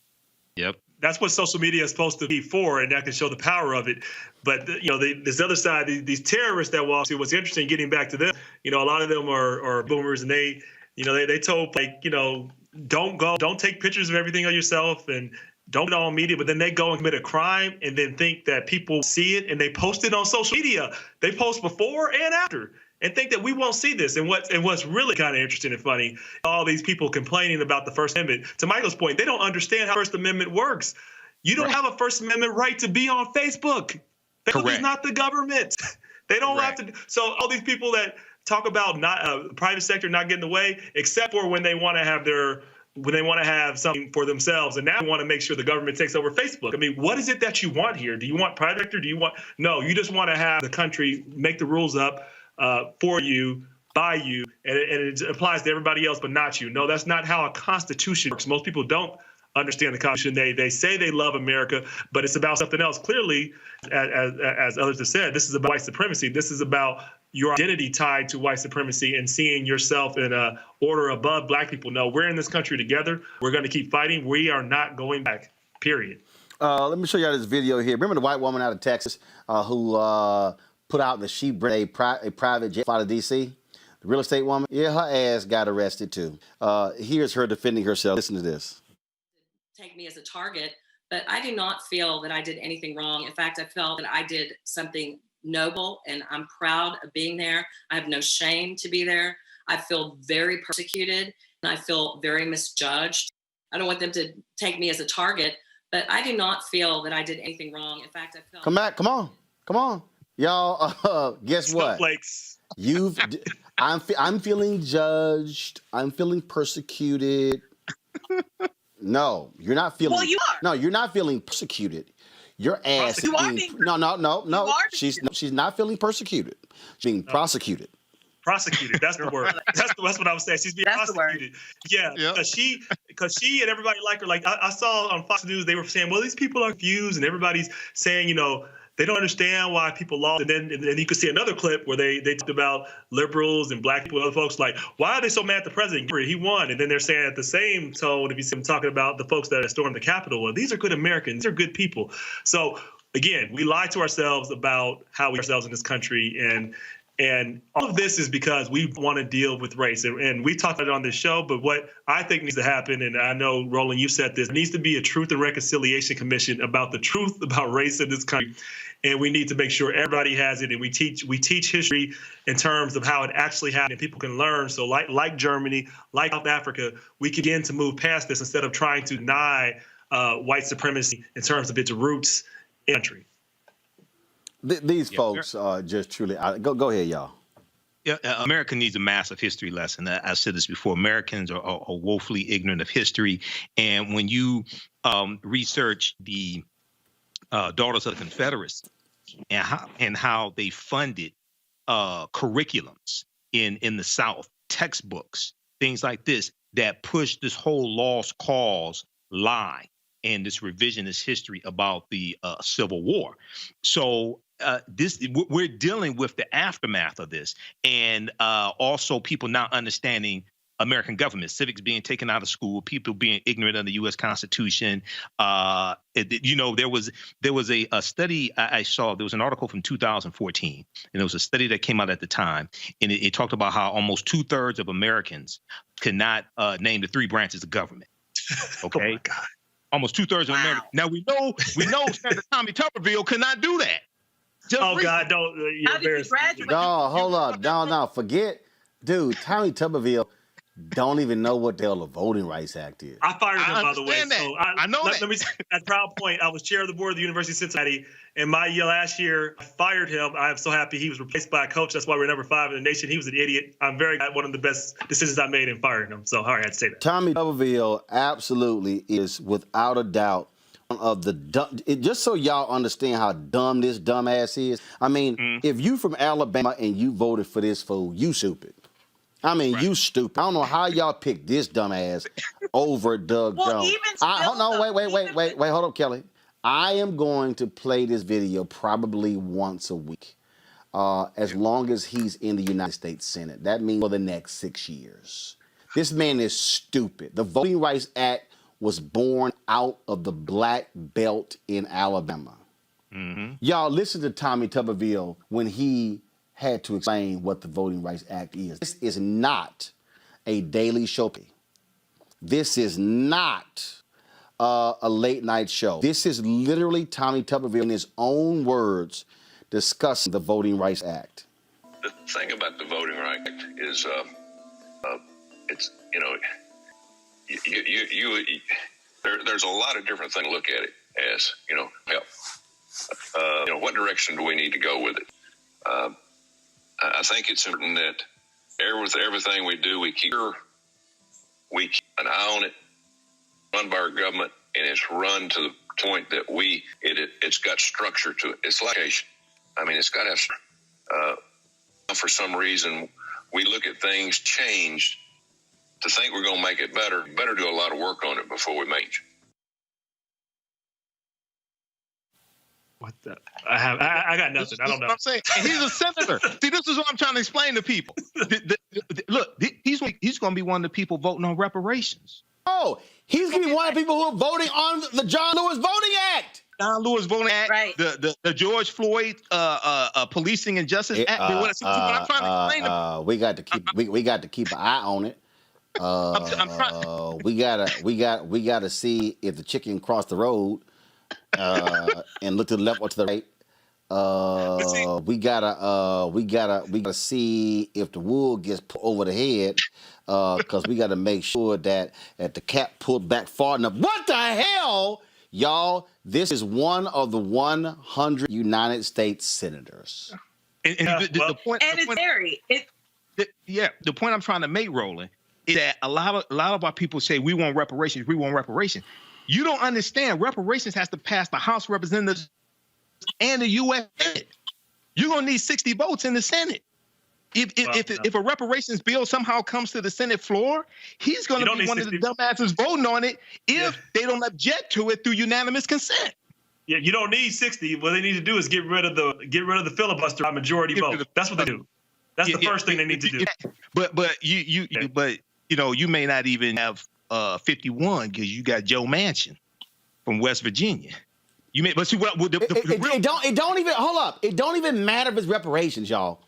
Yep. That's what social media is supposed to be for, and that can show the power of it. But this other side, these terrorists that walk through. What's interesting, getting back to them, a lot of them are boomers, and they told don't take pictures of everything of yourself and don't get on media. But then they go and commit a crime and then think that people see it and they post it on social media. They post before and after, and think that we won't see this. And what's really kind of interesting and funny, all these people complaining about the First Amendment. To Michael's point, they don't understand how First Amendment works. You don't have a First Amendment right to be on Facebook. Facebook is not the government. They don't have to. So all these people that talk about not private sector not getting away, except for when they want to have something for themselves, and now we want to make sure the government takes over Facebook. I mean, what is it that you want here? Do you want private sector? No, you just want to have the country make the rules up for you, by you, and it applies to everybody else but not you. No, that's not how a constitution works. Most people don't understand the Constitution. They say they love America, but it's about something else. Clearly, as others have said, this is about white supremacy. This is about your identity tied to white supremacy and seeing yourself in a order above black people. No, we're in this country together. We're going to keep fighting. We are not going back, period. Let me show you this video here. Remember the white woman out of Texas who put out that she bred a private jet out of D.C.? The real estate woman? Yeah, her ass got arrested too. Here's her defending herself. Listen to this. Take me as a target, but I do not feel that I did anything wrong. In fact, I felt that I did something noble, and I'm proud of being there. I have no shame to be there. I feel very persecuted, and I feel very misjudged. I don't want them to take me as a target, but I do not feel that I did anything wrong. In fact, I felt... Come back. Come on. Y'all, guess what? Snowflakes. I'm feeling judged. I'm feeling persecuted. No, you're not feeling. Well, you are. No, you're not feeling persecuted. Your ass is being. No. She's not feeling persecuted. She's being prosecuted. Prosecuted. That's the word. That's what I was saying. She's being prosecuted. Yeah, because she and everybody like her. Like I saw on Fox News, they were saying, well, these people are confused, and everybody's saying, they don't understand why people lost. And then you could see another clip where they talked about liberals and black people and other folks like, why are they so mad at the president? He won. And then they're saying at the same tone, if you see them talking about the folks that stormed the Capitol, well, these are good Americans. These are good people. So again, we lie to ourselves about how we ourselves in this country. And all of this is because we want to deal with race. And we talked about it on this show, but what I think needs to happen, and I know, Roland, you said this, there needs to be a Truth and Reconciliation Commission about the truth about race in this country. And we need to make sure everybody has it. And we teach history in terms of how it actually happened, and people can learn. So like Germany, like South Africa, we can begin to move past this instead of trying to deny white supremacy in terms of its roots in the country. These folks are just truly go ahead, y'all. Yeah, America needs a massive history lesson. I said this before. Americans are woefully ignorant of history. And when you research the Daughters of the Confederacy and how they funded curriculums in the South, textbooks, things like this, that pushed this whole lost cause lie and this revisionist history about the Civil War. So we're dealing with the aftermath of this, and also people not understanding American government, civics being taken out of school, people being ignorant of the U.S. Constitution. There was a study I saw. There was an article from 2014, and there was a study that came out at the time, and it talked about how almost 2/3 of Americans could not name the 3 branches of government. Okay. Oh my God. Almost 2/3 of Americans. Now we know Senator Tommy Tuberville could not do that. God, don't. How did you graduate? No, hold up. No, forget. Dude, Tommy Tuberville don't even know what the hell the Voting Rights Act is. I fired him, by the way. That. So I know that. Let me say, at Proud Point, I was chair of the board of the University of Cincinnati, and my year last year, I fired him. I'm so happy he was replaced by a coach. That's why we're number 5 in the nation. He was an idiot. I'm very glad. One of the best decisions I made in firing him. So, all right, I had to say that. Tommy Tuberville absolutely is, without a doubt, of the dumb, just so y'all understand how dumb this dumbass is. I mean, if you from Alabama and you voted for this fool, you stupid. I mean, you stupid. I don't know how y'all picked this dumbass over Doug Jones. Hold on, wait, hold up, Kelly. I am going to play this video probably once a week, as long as he's in the United States Senate. That means for the next 6 years. This man is stupid. The Voting Rights Act was born out of the black belt in Alabama. Y'all listen to Tommy Tuberville when he had to explain what the Voting Rights Act is. This is not a daily show. This is not a late night show. This is literally Tommy Tuberville in his own words discussing the Voting Rights Act. The thing about the Voting Rights Act is it's, you know, there's a lot of different things to look at it as, you know, help. You know, what direction do we need to go with it? I think it's important that with everything we do, we keep an eye on it, run by our government, and it's run to the point that it's got structure to it. It's like, I mean, it's got to have, for some reason, we look at things changed to think we're going to make it better. Better do a lot of work on it before we make it. What the? I got nothing. I don't know. I'm saying, and he's a senator. See, this is what I'm trying to explain to people. Look, he's going to be one of the people voting on reparations. Oh, he's going to be one of the people who are voting on the John Lewis Voting Act. John Lewis Voting Act, right. the George Floyd Policing and Justice Act. What I'm trying to explain. We got to keep an eye on it. We gotta see if the chicken crossed the road and look to the left or to the right. We gotta see if the wool gets put over the head, because we gotta make sure that the cap pulled back far enough. What the hell, y'all? This is one of the 100 United States senators. The point I'm trying to make, Roland, is that a lot of our people say we want reparations. You don't understand. Reparations has to pass the House of Representatives and the U.S. Senate. You're gonna need 60 votes in the Senate. If a reparations bill somehow comes to the Senate floor, he's gonna be one of the dumbasses voting on it if they don't object to it through unanimous consent. Yeah, you don't need 60. What they need to do is get rid of the filibuster by majority vote. That's what they do. That's the first thing they need to do. But you may not even have 51 because you got Joe Manchin from West Virginia. You may, but see what it don't even hold up. It don't even matter if it's reparations, y'all.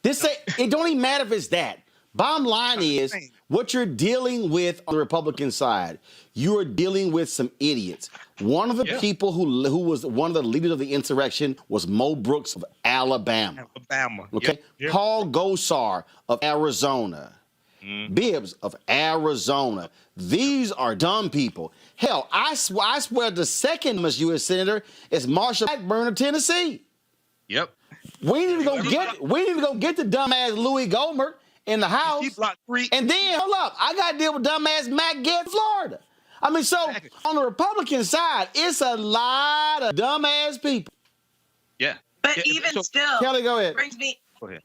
It don't even matter if it's that. Bottom line is what you're dealing with on the Republican side. You are dealing with some idiots. One of the people who was one of the leaders of the insurrection was Mo Brooks of Alabama. Okay, Yep. Paul Gosar of Arizona. Bibbs of Arizona. These are dumb people. Hell, I swear the second most U.S. senator is Marsha Blackburn of Tennessee. Yep. We need to go get the dumbass Louis Gohmert in the House. And then hold up, I got to deal with dumbass Matt Gaetz in Florida. I mean, so on the Republican side, it's a lot of dumbass people. Yeah. But even still, Kelly, go ahead. Brings me. Go ahead.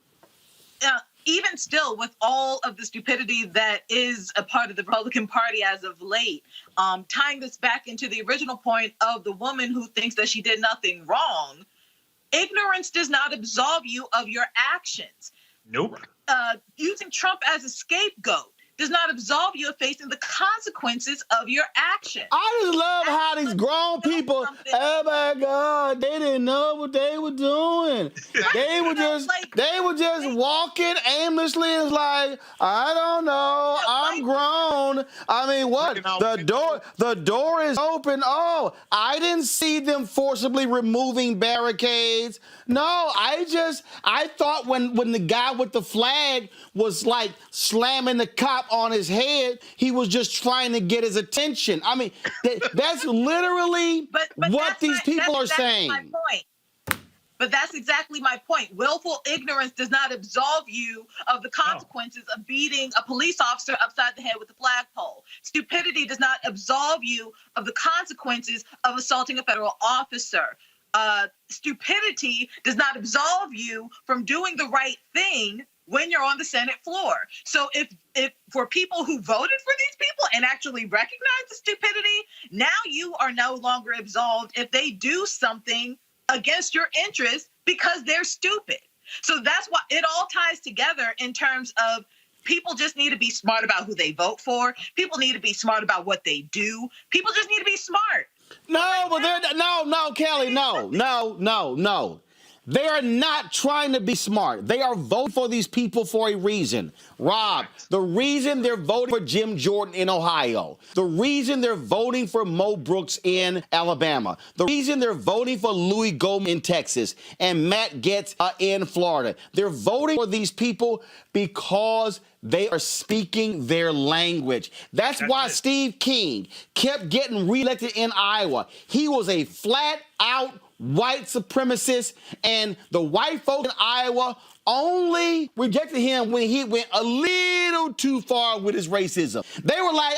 Even still, with all of the stupidity that is a part of the Republican Party as of late, tying this back into the original point of the woman who thinks that she did nothing wrong, ignorance does not absolve you of your actions. Nope. Using Trump as a scapegoat does not absolve you of facing the consequences of your actions. I just love how these grown people, oh my God, they didn't know what they were doing. They were just walking aimlessly. It's like, I don't know, I'm grown. I mean, what? The door is open. Oh, I didn't see them forcibly removing barricades. No, I thought when the guy with the flag was like slamming the cop on his head, he was just trying to get his attention. I mean, that's literally what these people are saying. That's my point. But that's exactly my point. Willful ignorance does not absolve you of the consequences of beating a police officer upside the head with a flagpole. Stupidity does not absolve you of the consequences of assaulting a federal officer. Stupidity does not absolve you from doing the right thing when you're on the Senate floor. So if for people who voted for these people and actually recognize the stupidity, now you are no longer absolved if they do something against your interests because they're stupid. So that's why it all ties together in terms of people just need to be smart about who they vote for. People need to be smart about what they do. People just need to be smart. No, but no, Kelly, no. They are not trying to be smart. They are voting for these people for a reason. Rob, the reason they're voting for Jim Jordan in Ohio, the reason they're voting for Mo Brooks in Alabama, the reason they're voting for Louis Gohmert in Texas and Matt Gaetz in Florida, they're voting for these people because they are speaking their language. That's why Steve King kept getting reelected in Iowa. He was a flat-out white supremacist, and the white folk in Iowa only rejected him when he went a little too far with his racism. They were like,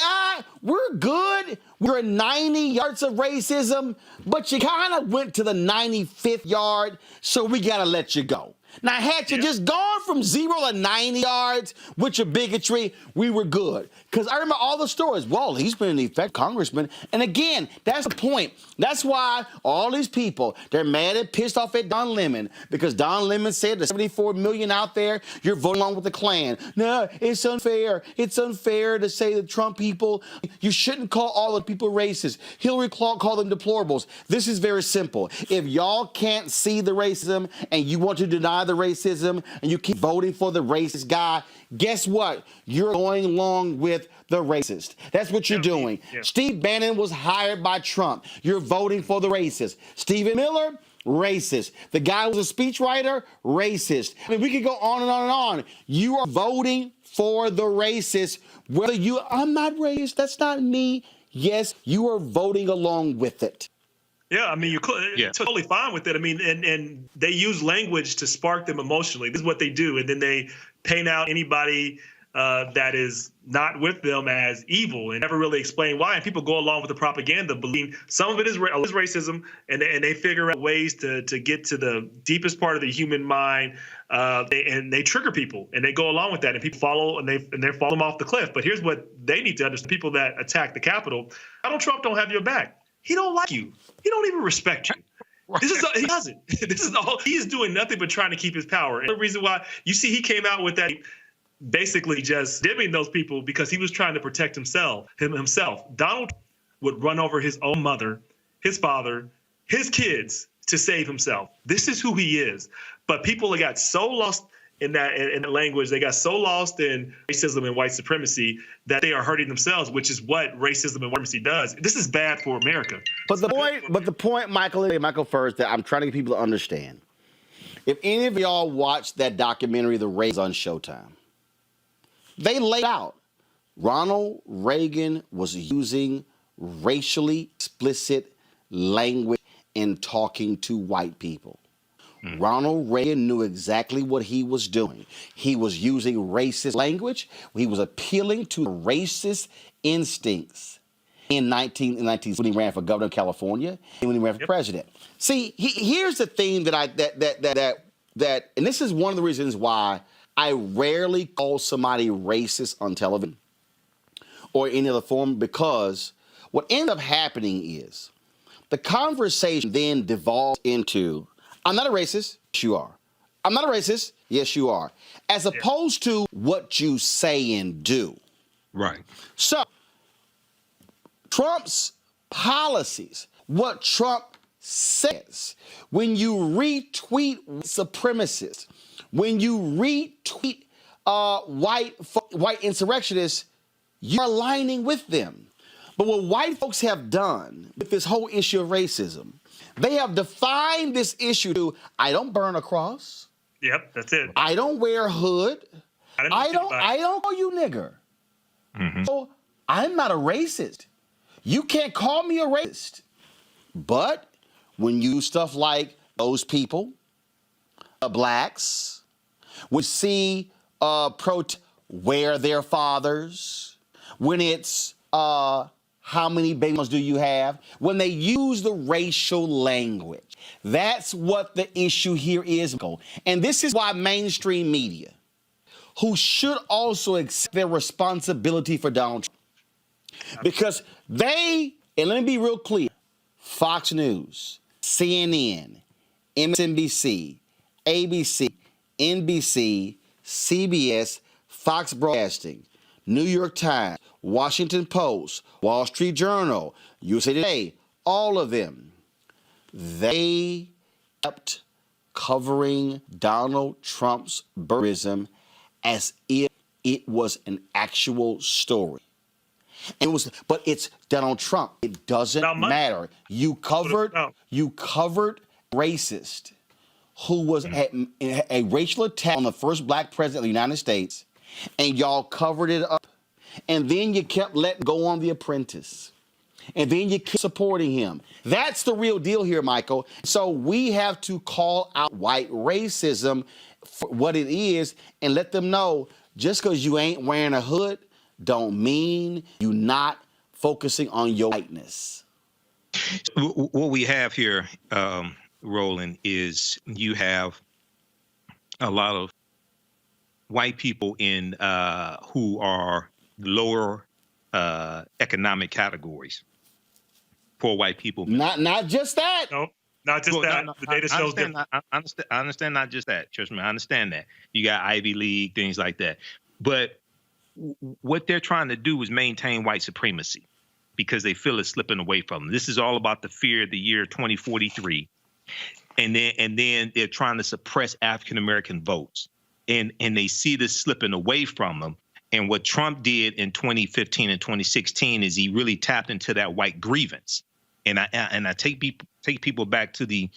we're good. We're 90 yards of racism, but you kind of went to the 95th yard, so we got to let you go. Now, had you just gone from 0 to 90 yards with your bigotry, we were good. Because I remember all the stories. Well, he's been an effective congressman. And again, that's the point. That's why all these people, they're mad and pissed off at Don Lemon because Don Lemon said the 74 million out there, you're voting along with the Klan. No, it's unfair. It's unfair to say the Trump people, you shouldn't call all the people racist. Hillary Clark called them deplorables. This is very simple. If y'all can't see the racism and you want to deny the racism and you keep voting for the racist guy, guess what? You're going along with the racist. That's what you're doing. Yeah. Steve Bannon was hired by Trump. You're voting for the racist. Stephen Miller, racist. The guy was a speechwriter, racist. I mean, we could go on and on and on. You are voting for the racist. Whether I'm not racist, that's not me. Yes, you are voting along with it. Yeah, I mean, you're totally fine with it. I mean, and they use language to spark them emotionally. This is what they do. And then they paint out anybody that is not with them as evil and never really explain why. And people go along with the propaganda, believing some of it is racism, and they figure out ways to get to the deepest part of the human mind. And they trigger people, and they go along with that, and people follow, and they fall them off the cliff. But here's what they need to understand: people that attack the Capitol, Donald Trump don't have your back. He don't like you. He don't even respect you. He doesn't. This is all. He's doing nothing but trying to keep his power. And the reason why you see he came out with that, basically just dimming those people because he was trying to protect himself. Donald would run over his own mother, his father, his kids to save himself. This is who he is. But people got so lost in that language, they got so lost in racism and white supremacy that they are hurting themselves, which is what racism and white supremacy does. This is bad for America. But the point, Michael first, that I'm trying to get people to understand. If any of y'all watched that documentary, The Race, on Showtime, they laid out Ronald Reagan was using racially explicit language in talking to white people. Ronald Reagan knew exactly what he was doing. He was using racist language. He was appealing to racist instincts in 19 when he ran for governor of California and when he ran for president. See, here's the thing that and this is one of the reasons why I rarely call somebody racist on television or any other form, because what ends up happening is the conversation then devolves into, I'm not a racist. Yes, you are. I'm not a racist. Yes, you are. As opposed to what you say and do. Right. So, Trump's policies, what Trump says, when you retweet supremacists, when you retweet white insurrectionists, you're aligning with them. But what white folks have done with this whole issue of racism, they have defined this issue to, I don't burn a cross. Yep, that's it. I don't wear a hood. I don't call you nigger. Mm-hmm. So I'm not a racist. You can't call me a racist. But when you do stuff like those people blacks, we see wear their fathers, when it's how many babies do you have, when they use the racial language. That's what the issue here is. And this is why mainstream media, who should also accept their responsibility for Donald Trump, because they, and let me be real clear, Fox News, CNN, MSNBC, ABC, NBC, CBS, Fox Broadcasting, New York Times, Washington Post, Wall Street Journal, USA Today, all of them, they kept covering Donald Trump's birtherism as if it was an actual story. It was, but it's Donald Trump. It doesn't matter. You covered racist who was a racial attack on the first black president of the United States, and y'all covered it up. And then you kept letting go on The Apprentice. And then you keep supporting him. That's the real deal here, Michael. So we have to call out white racism for what it is and let them know just because you ain't wearing a hood don't mean you're not focusing on your whiteness. What we have here, Roland, is you have a lot of white people in who are lower economic categories. Poor white people. Not just that. Nope. Not just that. The data shows different. I understand not just that, Churchman. I understand that. You got Ivy League, things like that. But what they're trying to do is maintain white supremacy because they feel it's slipping away from them. This is all about the fear of the year 2043. And then they're trying to suppress African-American votes. And they see this slipping away from them. And what Trump did in 2015 and 2016 is he really tapped into that white grievance. And I take people back to the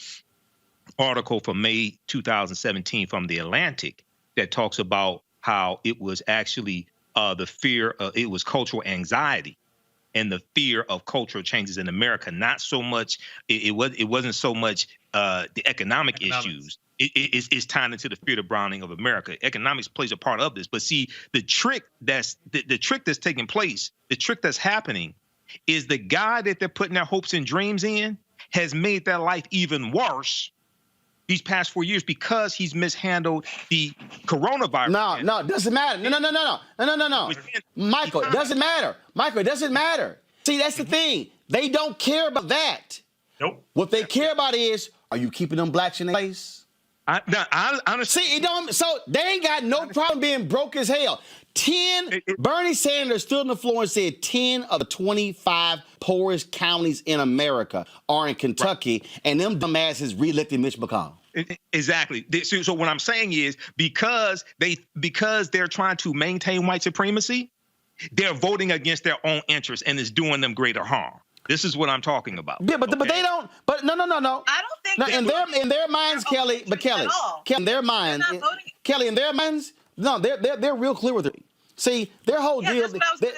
article from May 2017 from The Atlantic that talks about how it was actually the fear of, it was cultural anxiety and the fear of cultural changes in America. Not so much, it wasn't so much the economic issues. It's tied into the fear of browning of America. Economics plays a part of this, but see, the trick that's taking place, the trick that's happening, is the guy that they're putting their hopes and dreams in has made their life even worse these past 4 years because he's mishandled the coronavirus. No, it doesn't matter. No. Michael, it doesn't matter. Michael, it doesn't matter. See, that's the thing. They don't care about that. Nope. What they care about is, are you keeping them blacks in their place? I understand. See, it don't. So they ain't got no problem being broke as hell. Bernie Sanders stood on the floor and said 10 of the 25 poorest counties in America are in Kentucky, and them dumbasses reelected Mitch McConnell. Exactly. So what I'm saying is because they're trying to maintain white supremacy, they're voting against their own interests and it's doing them greater harm. This is what I'm talking about. Yeah, but they don't. But no. I don't think in their minds, Kelly. But Kelly, in their minds, no, they're real clear with it. See, their whole deal.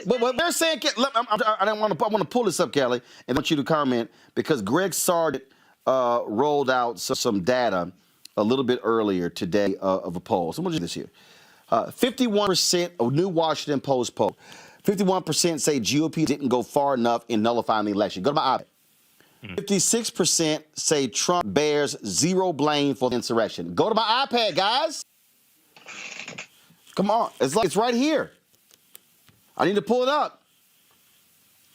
But what they're saying, I want to pull this up, Kelly, and I want you to comment because Greg Sargent rolled out some data a little bit earlier today of a poll. So I'm going to do this here. 51% of New Washington Post poll. 51% say GOP didn't go far enough in nullifying the election. Go to my iPad. 56% say Trump bears zero blame for the insurrection. Go to my iPad, guys. Come on. It's right here. I need to pull it up.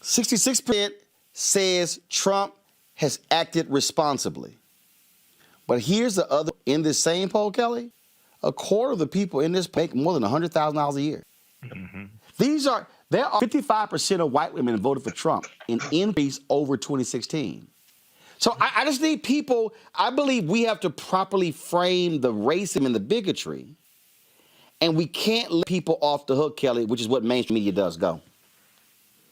66% says Trump has acted responsibly. But here's the other, in this same poll, Kelly, a quarter of the people in this make more than $100,000 a year. Mm-hmm. There are 55% of white women voted for Trump, an increase over 2016. So I just need people, I believe we have to properly frame the racism and the bigotry, and we can't let people off the hook, Kelly, which is what mainstream media does. Go.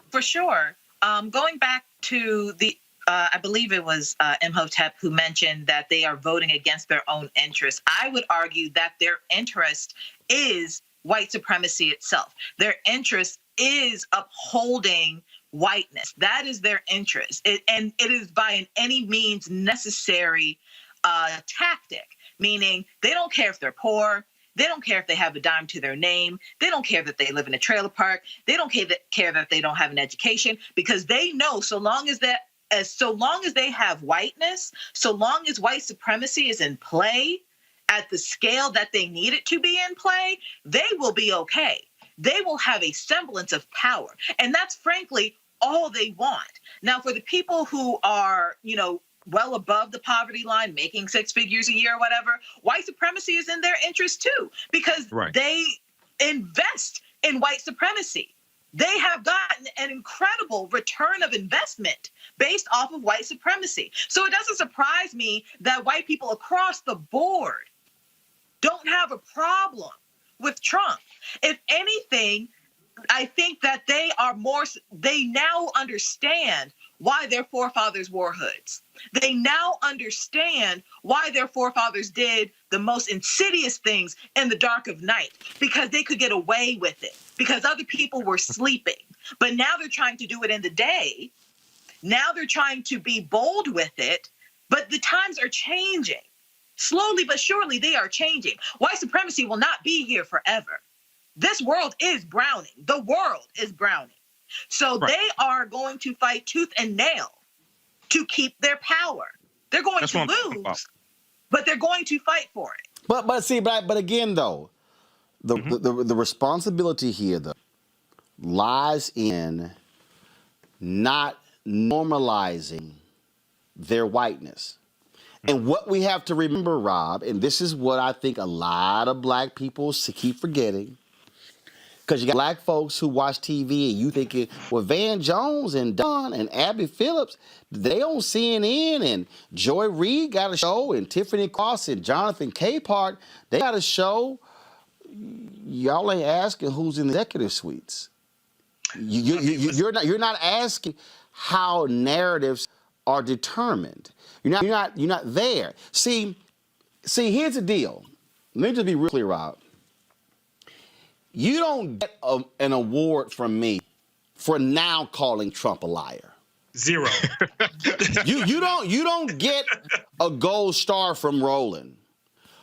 For sure. Going back to the, I believe it was Imhotep who mentioned that they are voting against their own interests. I would argue that their interest is white supremacy itself. Their interest is upholding whiteness. That is their interest. And it is by any means necessary tactic meaning they don't care if they're poor. They don't care if they have a dime to their name. They don't care that they live in a trailer park. They don't care that they don't have an education, because they know so long as they have whiteness, so long as white supremacy is in play at the scale that they need it to be in play, they will be okay. They will have a semblance of power. And that's frankly all they want. Now, for the people who are, well above the poverty line, making six figures a year or whatever, white supremacy is in their interest too, because they invest in white supremacy. They have gotten an incredible return of investment based off of white supremacy. So it doesn't surprise me that white people across the board don't have a problem with Trump. If anything, I think that they now understand why their forefathers wore hoods. They now understand why their forefathers did the most insidious things in the dark of night, because they could get away with it, because other people were sleeping. But now they're trying to do it in the day. Now they're trying to be bold with it, but the times are changing. Slowly but surely, they are changing. White supremacy will not be here forever. This world is browning. The world is browning. So they are going to fight tooth and nail to keep their power. They're going to lose, but they're going to fight for it. But again, though, the responsibility here, though, lies in not normalizing their whiteness. And what we have to remember, Rob, and this is what I think a lot of black people keep forgetting, because you got black folks who watch TV and you thinking, well, Van Jones and Don and Abby Phillips, they on CNN, and Joy Reid got a show, and Tiffany Cross and Jonathan Capehart, they got a show. Y'all ain't asking who's in the executive suites. You're not asking how narratives are determined. You're not there. See, here's the deal. Let me just be real clear, Rob. You don't get an award from me for now calling Trump a liar. Zero. you don't get a gold star from Roland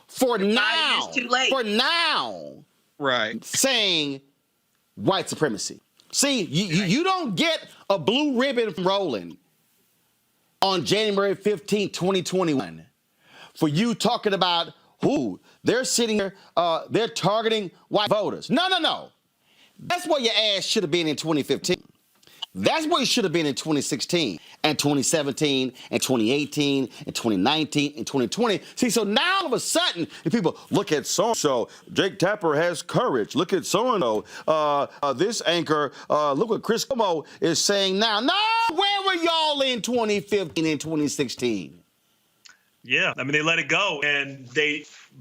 for now. Too late. For now. Right. Saying white supremacy. See, you don't get a blue ribbon from Roland on January 15, 2021 for you talking about who they're sitting here, they're targeting white voters. No. That's where your ass should have been in 2015. That's where you should have been in 2016 and 2017 and 2018 and 2019 and 2020. See, so now all of a sudden, if people look at so-and-so, Jake Tapper has courage. Look at so-and-so, this anchor, look what Chris Cuomo is saying now. No, where were y'all in 2015 and 2016? Yeah, I mean, they let it go, and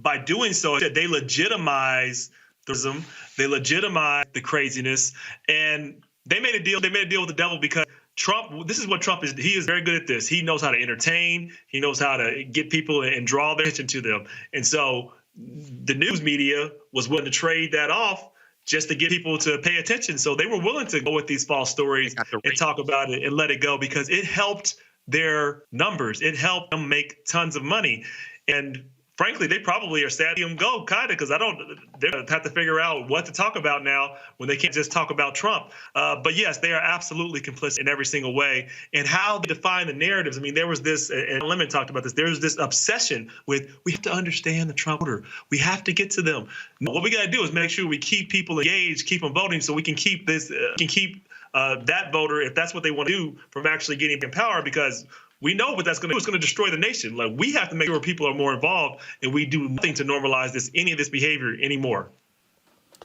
by doing so, they legitimize they legitimize the craziness, and they made a deal. They made a deal with the devil because Trump. This is what Trump is. He is very good at this. He knows how to entertain. He knows how to get people and draw their attention to them. And so, the news media was willing to trade that off just to get people to pay attention. So they were willing to go with these false stories and talk about it and let it go because it helped their numbers. It helped them make tons of money. And frankly, they probably are sad to see him go, kind of, because they have to figure out what to talk about now when they can't just talk about Trump. But yes, they are absolutely complicit in every single way. And how they define the narratives. I mean, there was this, and Lemon talked about this, there was this obsession with, we have to understand the Trump voter. We have to get to them. What we got to do is make sure we keep people engaged, keep them voting, so we can keep that voter, if that's what they want to do, from actually getting in power, because we know what that's going to do. It's going to destroy the nation. Like, we have to make sure people are more involved, and we do nothing to normalize any of this behavior anymore.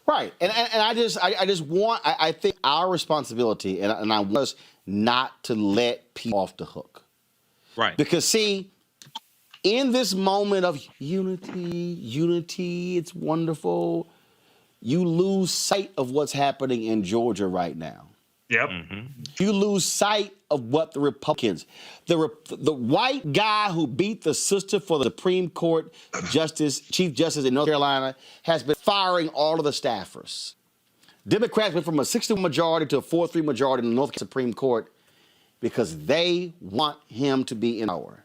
Right, and I think our responsibility, and I want us not to let people off the hook. Right. Because see, in this moment of unity, it's wonderful. You lose sight of what's happening in Georgia right now. Yep. Mm-hmm. You lose sight of what the Republicans, the white guy who beat the sister for the Supreme Court Chief Justice in North Carolina, has been firing all of the staffers. Democrats went from a 61 majority to a 4-3 majority in the North Supreme Court because they want him to be in power.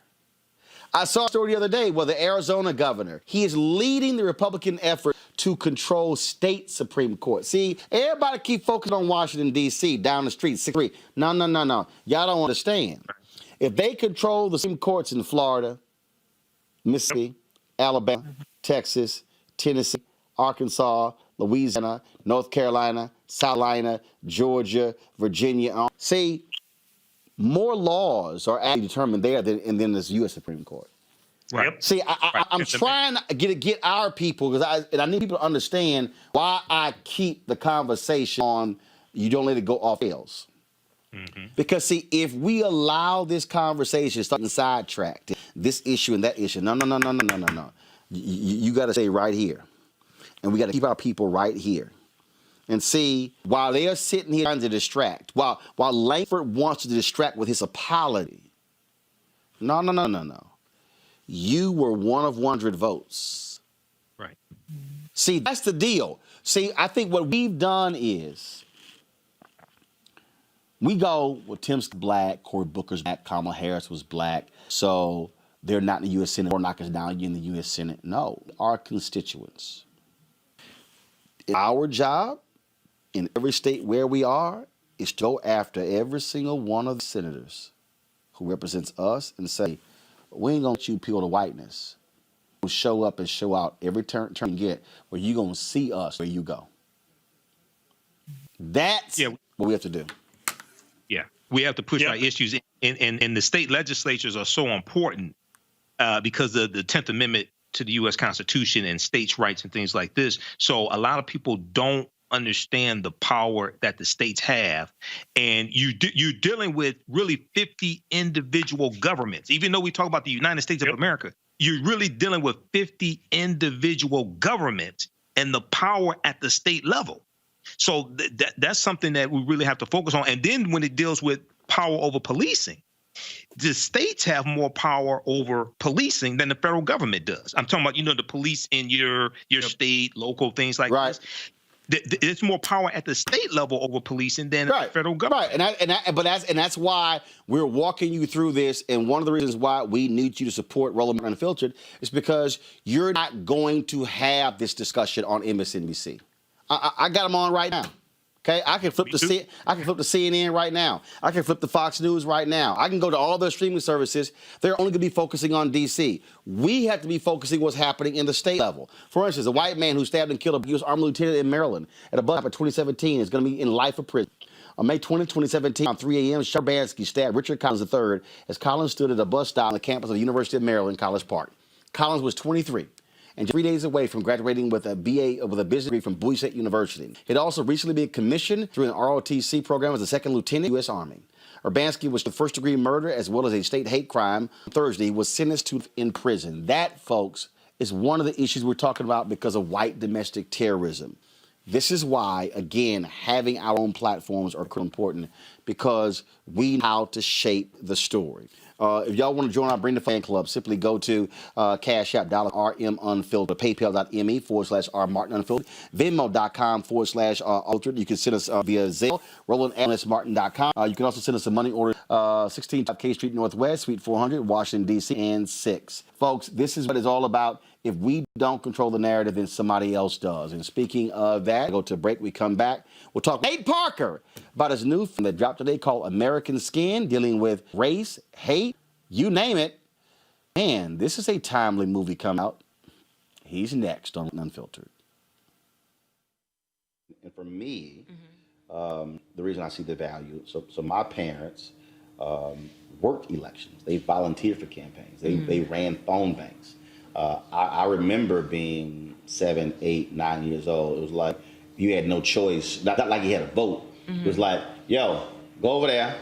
I saw a story the other day where the Arizona governor, he is leading the Republican effort to control state Supreme Court. See, everybody keep focusing on Washington, D.C., down the street, 6-3. No. Y'all don't understand. If they control the Supreme Courts in Florida, Mississippi, Alabama, Texas, Tennessee, Arkansas, Louisiana, North Carolina, South Carolina, Georgia, Virginia. See, more laws are actually determined there than this U.S. Supreme Court. Right. See, I'm trying to get our people, because I need people to understand why I keep the conversation on you don't let it go off rails. Mm-hmm. Because, see, if we allow this conversation to start sidetracked, this issue and that issue, no. You got to stay right here. And we got to keep our people right here. And see, while they are sitting here trying to distract, while Langford wants to distract with his apology, no. You were one of 100 votes. Right. See, that's the deal. See, I think what we've done is we go, well, Tim's black, Cory Booker's black, Kamala Harris was black, so they're not in the U.S. Senate or knock us down in the U.S. Senate. No, our constituents. Our job in every state where we are is to go after every single one of the senators who represents us and say, we ain't gonna let you peel the whiteness. We'll show up and show out every turn you get where you gonna see us where you go. That's what we have to do. Yeah, we have to push our issues, and the state legislatures are so important because of the 10th Amendment to the U.S. Constitution and states' rights and things like this. So a lot of people don't understand the power that the states have, and you're dealing with really 50 individual governments. Even though we talk about the United States of America, you're really dealing with 50 individual governments and the power at the state level. So that's something that we really have to focus on. And then when it deals with power over policing, the states have more power over policing than the federal government does. I'm talking about, the police in your state, local, things like this. There's more power at the state level over policing than the federal government. Right, and that's why we're walking you through this. And one of the reasons why we need you to support Roland Unfiltered is because you're not going to have this discussion on MSNBC. I got them on right now. Okay, I can flip to CNN right now. I can flip to Fox News right now. I can go to all their streaming services. They're only going to be focusing on D.C. We have to be focusing what's happening in the state level. For instance, a white man who stabbed and killed a U.S. Army lieutenant in Maryland at a bus stop in 2017 is going to be in life of prison. On May 20, 2017, around 3 a.m., Sherbansky stabbed Richard Collins III as Collins stood at a bus stop on the campus of the University of Maryland, College Park. Collins was 23. And 3 days away from graduating with a BA with a business degree from Bowie State University. He'd also recently been commissioned through an ROTC program as a second lieutenant in the U.S. Army. Urbanski was the first-degree murder as well as a state hate crime. Thursday, he was sentenced to in prison. That, folks, is one of the issues we're talking about because of white domestic terrorism. This is why, again, having our own platforms are important, because we know how to shape the story. If y'all want to join our Bring the Fan Club, simply go to Cash App, $RM Unfiltered, PayPal.me/R Martin Unfiltered, Venmo.com/Altered. You can send us via Zelle, Roland@Martin.com. You can also send us a money order, 16 K Street Northwest, Suite 400, Washington, D.C., and 6. Folks, this is what it's all about. If we don't control the narrative, then somebody else does. And speaking of that, go to a break, we come back. We'll talk to Nate Parker about his new film that dropped today called American Skin, dealing with race, hate, you name it. And this is a timely movie coming out. He's next on Unfiltered. And for me, the reason I see the value, so my parents worked elections. They volunteered for campaigns. They ran phone banks. I remember being 7, 8, 9 years old. It was like you had no choice. Not like you had a vote. It was like, yo, go over there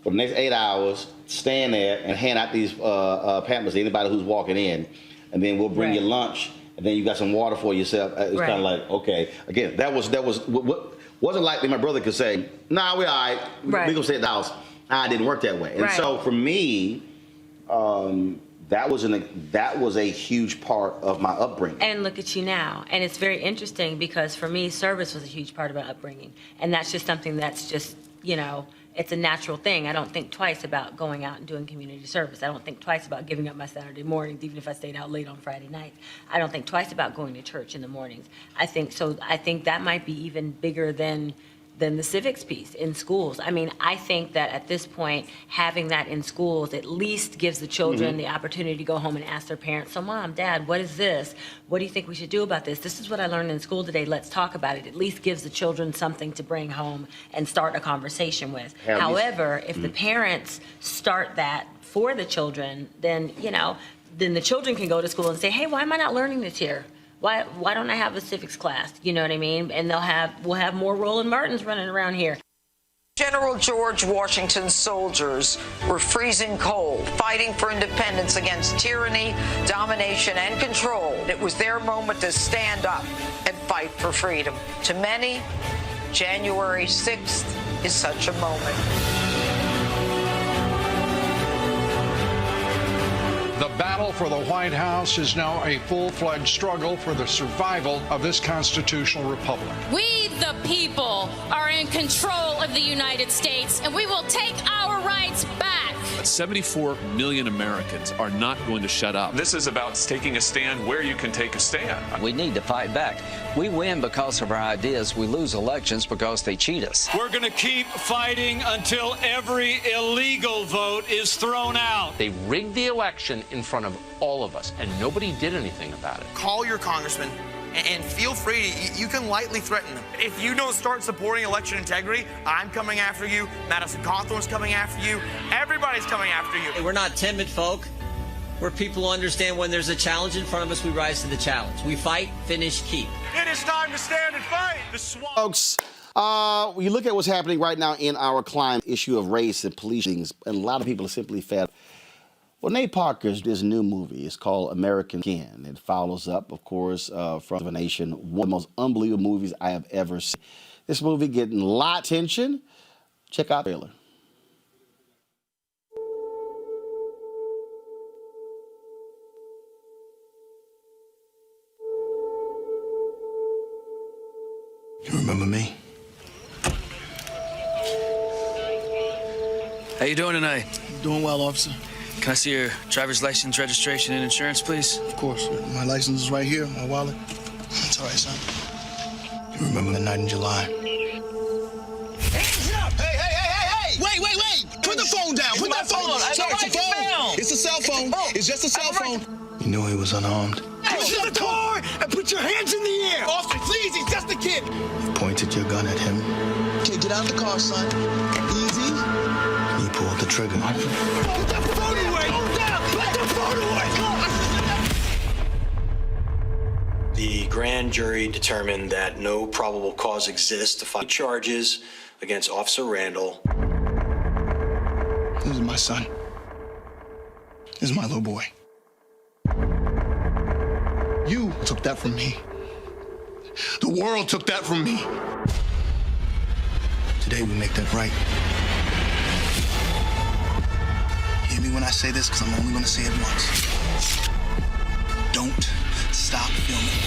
for the next 8 hours, stand there and hand out these pamphlets to anybody who's walking in, and then we'll bring you lunch, and then you got some water for yourself. It's kind of like, okay. Again, that wasn't like my brother could say, nah, we're all right. We gonna stay at the house. It didn't work that way. And so for me, that was a huge part of my upbringing. And look at you now. And it's very interesting because for me, service was a huge part of my upbringing. And that's just something that's just, It's a natural thing. I don't think twice about going out and doing community service. I don't think twice about giving up my Saturday mornings, even if I stayed out late on Friday nights. I don't think twice about going to church in the mornings. I think that might be even bigger than the civics piece in schools. I mean, I think that at this point, having that in schools at least gives the children the opportunity to go home and ask their parents, so Mom, Dad, what is this? What do you think we should do about this? This is what I learned in school today. Let's talk about it. At least gives the children something to bring home and start a conversation with. However, if the parents start that for the children, then, then the children can go to school and say, hey, why am I not learning this here? Why don't I have a civics class? You know what I mean? And we'll have more Roland Martins running around here. General George Washington's soldiers were freezing cold, fighting for independence against tyranny, domination, and control. It was their moment to stand up and fight for freedom. To many, January 6th is such a moment. The battle for the White House is now a full-fledged struggle for the survival of this constitutional republic. We, the people, are in control of the United States, and we will take our rights back. 74 million Americans are not going to shut up. This is about taking a stand where you can take a stand. We need to fight back. We win because of our ideas. We lose elections because they cheat us. We're going to keep fighting until every illegal vote is thrown out. They rigged the election in front of all of us, and nobody did anything about it. Call your congressman and feel free you can lightly threaten them. If you don't start supporting election integrity, I'm coming after you, Madison Cawthorn's coming after you, everybody's coming after you. Hey, we're not timid folk. We're people who understand when there's a challenge in front of us, we rise to the challenge. We fight, finish, keep. It is time to stand and fight. Folks, you look at what's happening right now in our climate issue of race and policing, and a lot of people are simply fed up. Well, Nate Parker's this new movie is called American Skin. It follows up, of course, from the Nation, one of the most unbelievable movies I have ever seen. This movie getting a lot of attention. Check out the trailer. You remember me? How you doing tonight? Doing well, officer. Can I see your driver's license, registration, and insurance, please? Of course. My license is right here, my wallet. It's all right, son. You remember the night in July? Hands up! Hey! Wait! Put the phone down! Put that phone down! Sorry, it's a phone! It's a cell phone! It's just a cell phone! You knew he was unarmed. Get to the car and put your hands in the air! Officer, please, he's just a kid! You pointed your gun at him. Okay, get out of the car, son. Easy. You pulled the trigger. Put the phone away! Put the phone away! The grand jury determined that no probable cause exists to file charges against Officer Randall. This is my son. This is my little boy. You took that from me. The world took that from me. Today we make that right. Hear me when I say this, because I'm only going to say it once. Don't stop filming.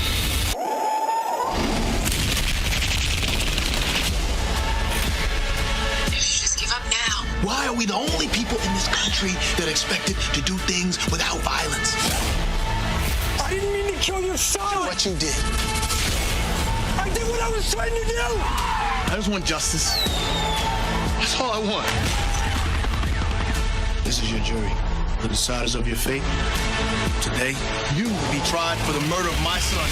You should just give up now. Why are we the only people in this country that are expected to do things without violence? I didn't mean to kill your son. What you did. I did what I was trying to do. I just want justice. That's all I want. This is your jury. The deciders of your fate. Today, you will be tried for the murder of my son.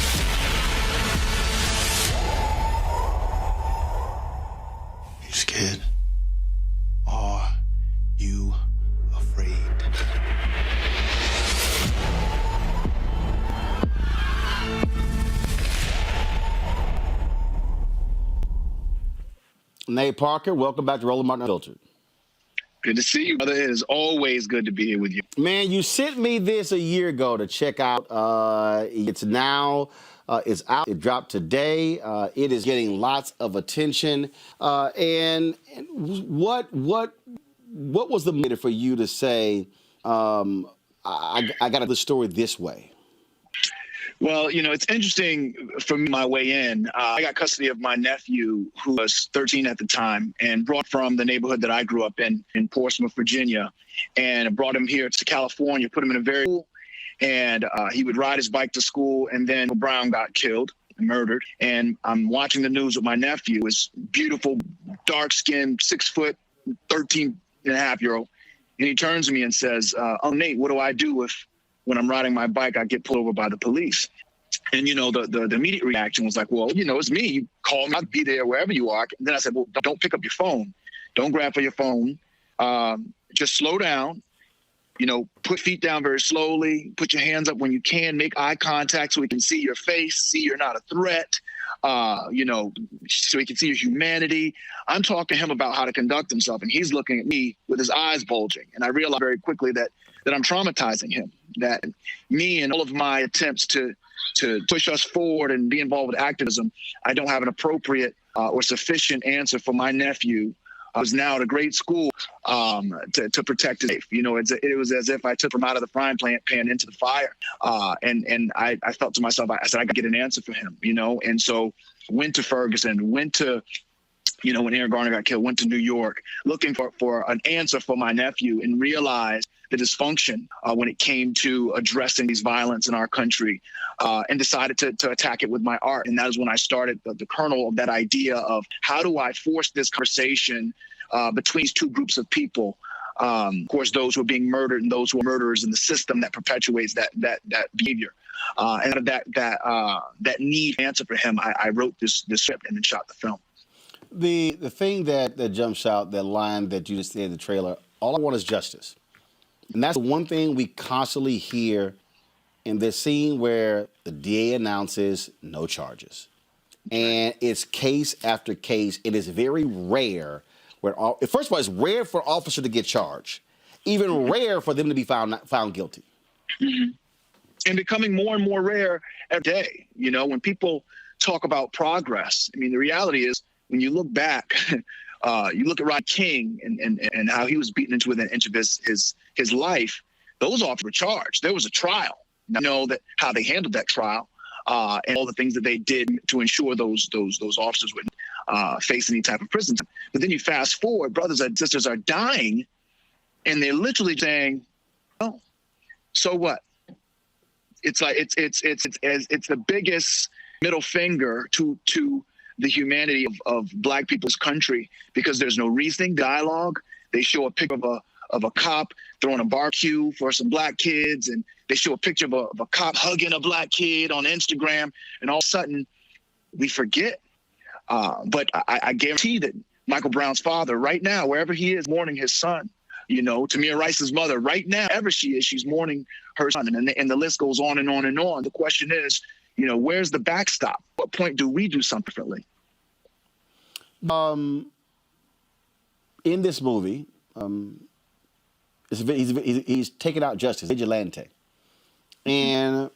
You scared? Are you afraid? Nate Parker, welcome back to Roland Martin Unfiltered. Good to see you, brother. It is always good to be here with you. Man, you sent me this a year ago to check out. It's now, it's out. It dropped today. It is getting lots of attention. And what was the motive for you to say, I got the story this way? Well, it's interesting for me, my way in. I got custody of my nephew, who was 13 at the time, and brought from the neighborhood that I grew up in Portsmouth, Virginia, and brought him here to California, put him in a very school, and he would ride his bike to school, and then Brown got killed, murdered, and I'm watching the news with my nephew, this beautiful, dark-skinned, 6 foot, 13-and-a-half-year-old, and he turns to me and says, "Oh, Nate, what do I do if when I'm riding my bike, I get pulled over by the police?" And, the immediate reaction was like, well, it's me. You call me, I'll be there wherever you are. And then I said, well, don't pick up your phone. Don't grab for your phone. Just slow down, put feet down very slowly, put your hands up when you can, make eye contact so we can see your face, see you're not a threat, so he can see your humanity. I'm talking to him about how to conduct himself, and he's looking at me with his eyes bulging. And I realized very quickly that I'm traumatizing him, that me and all of my attempts to push us forward and be involved with activism, I don't have an appropriate or sufficient answer for my nephew, who's now at a great school, to protect his life. It was as if I took him out of the frying pan into the fire. And I thought to myself, I said, I got to get an answer for him, and so went to Ferguson, went to, when Aaron Garner got killed, went to New York looking for an answer for my nephew, and realized the dysfunction when it came to addressing these violence in our country, and decided to attack it with my art. And that is when I started the kernel of that idea of how do I force this conversation between these two groups of people. Of course, those who are being murdered and those who are murderers in the system that perpetuates that behavior. And out of that need to answer for him, I wrote this script and then shot the film. The thing that jumps out, that line that you just said in the trailer, all I want is justice. And that's the one thing we constantly hear in this scene where the DA announces no charges. And it's case after case. It is very rare. First of all, it's rare for an officer to get charged. Even rare for them to be found guilty. Mm-hmm. And becoming more and more rare every day. When people talk about progress, the reality is when you look back, you look at Rodney King and how he was beaten into within an inch of his life. Those officers were charged. There was a trial. That how they handled that trial and all the things that they did to ensure those officers wouldn't face any type of prison time. But then you fast forward, brothers and sisters are dying, and they're literally saying, "Oh, so what?" It's like it's the biggest middle finger to the humanity of Black people's country, because there's no reasoning, dialogue. They show a picture of a cop throwing a barbecue for some Black kids, and they show a picture of a cop hugging a Black kid on Instagram, and all of a sudden we forget. But I guarantee that Michael Brown's father right now, wherever he is, mourning his son. Tamir Rice's mother right now, wherever she is, she's mourning her son, and the list goes on and on and on. The question is, where's the backstop? What point do we do something differently? In this movie, he's taking out justice, vigilante. And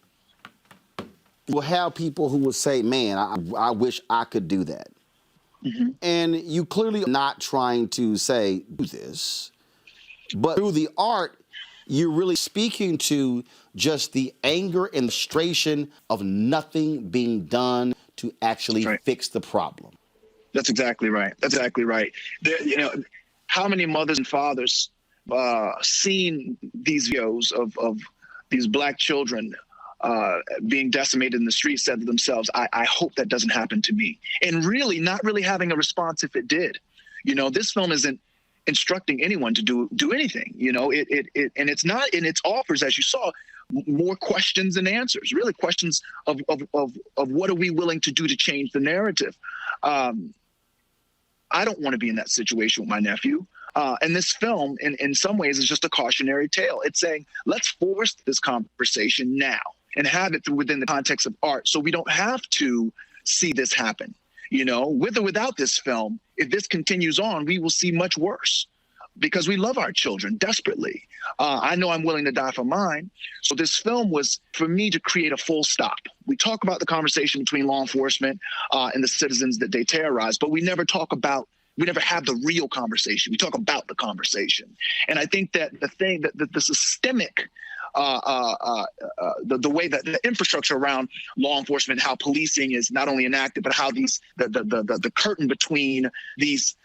we'll have people who will say, man, I wish I could do that. Mm-hmm. And you clearly are not trying to say, do this. But through the art, you're really speaking to just the anger and frustration of nothing being done to actually fix the problem. That's exactly right. That's exactly right. How many mothers and fathers seen these videos of these Black children being decimated in the streets, said to themselves, I hope that doesn't happen to me. And really not really having a response if it did. This film isn't instructing anyone to do anything. And it's not, and it offers, as you saw, more questions than answers, really questions of what are we willing to do to change the narrative. I don't want to be in that situation with my nephew. And this film, in some ways, is just a cautionary tale. It's saying, let's force this conversation now and have it within the context of art, so we don't have to see this happen. With or without this film, if this continues on, we will see much worse, because we love our children desperately. I know I'm willing to die for mine. So this film was for me to create a full stop. We talk about the conversation between law enforcement and the citizens that they terrorize, but we never have the real conversation. We talk about the conversation. And I think that the systemic the way that the infrastructure around law enforcement, how policing is not only enacted, but how the curtain between these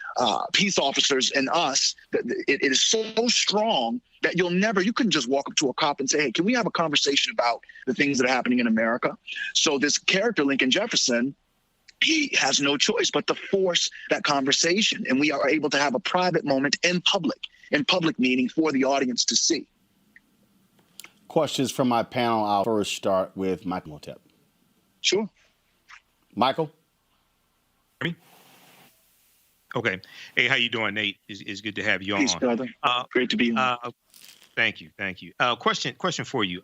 peace officers and us, it is so strong that you couldn't just walk up to a cop and say, hey, can we have a conversation about the things that are happening in America? So this character, Lincoln Jefferson, he has no choice but to force that conversation. And we are able to have a private moment in public meeting for the audience to see. Questions from my panel. I'll first start with Michael Motep. Sure. Michael? Okay. Hey, how you doing, Nate? It's good to have you Peace, on. brother. Great to be on. Thank you. Question for you.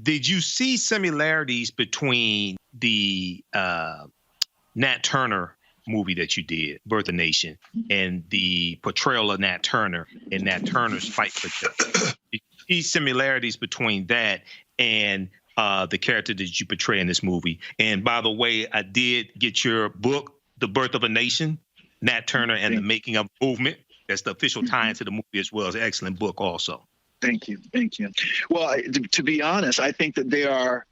Did you see similarities between the Nat Turner movie that you did, Birth of a Nation, and the portrayal of Nat Turner and Nat Turner's fight for justice? Did you see similarities between that and the character that you portray in this movie? And by the way, I did get your book, The Birth of a Nation, Nat Turner and the Making of Movement. That's the official tie into the movie as well. It's an excellent book also. Thank you. Well, to be honest, I think that there are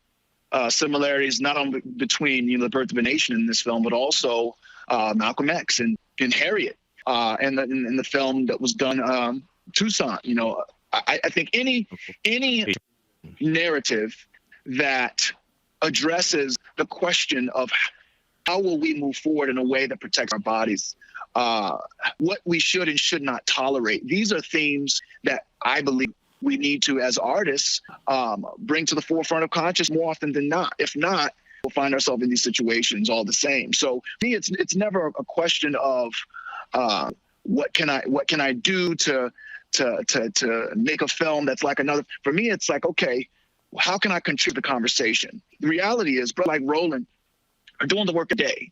similarities not only between The Birth of a Nation in this film, but also Malcolm X and Harriet and the film that was done Tucson. I think any narrative that addresses the question of how will we move forward in a way that protects our bodies, what we should and should not tolerate. These are themes that I believe we need to, as artists, bring to the forefront of consciousness more often than not. If not, we'll find ourselves in these situations all the same. So for me, it's never a question of what can I do to make a film that's like another. For me, it's like, okay, how can I contribute to the conversation? The reality is, like Roland, are doing the work a day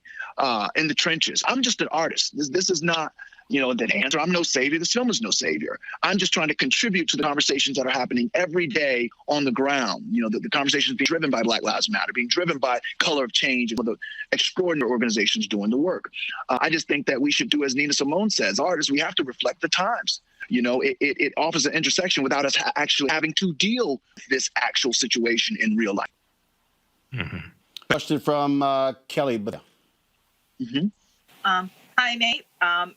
in the trenches. I'm just an artist. This is not, the answer. I'm no savior. This film is no savior. I'm just trying to contribute to the conversations that are happening every day on the ground. The conversations being driven by Black Lives Matter, being driven by Color of Change, and the extraordinary organizations doing the work. I just think that we should do, as Nina Simone says, artists, we have to reflect the times. It offers an intersection without us actually having to deal with this actual situation in real life. Mm-hmm. Question from Kelly. Mm-hmm. Hi, Nate.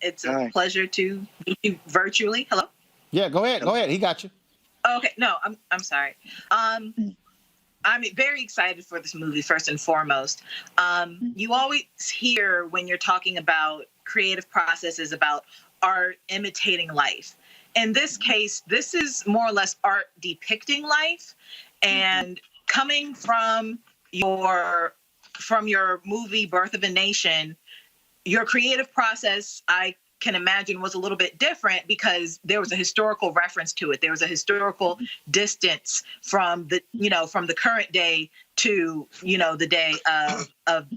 It's a pleasure to meet you virtually. Hello? Yeah, go ahead. He got you. Okay. No, I'm sorry. I'm very excited for this movie, first and foremost. You always hear when you're talking about creative processes about art imitating life. In this case, this is more or less art depicting life. And coming from your movie Birth of a Nation, your creative process, I can imagine, was a little bit different because there was a historical reference to it. There was a historical distance from the current day to, the day of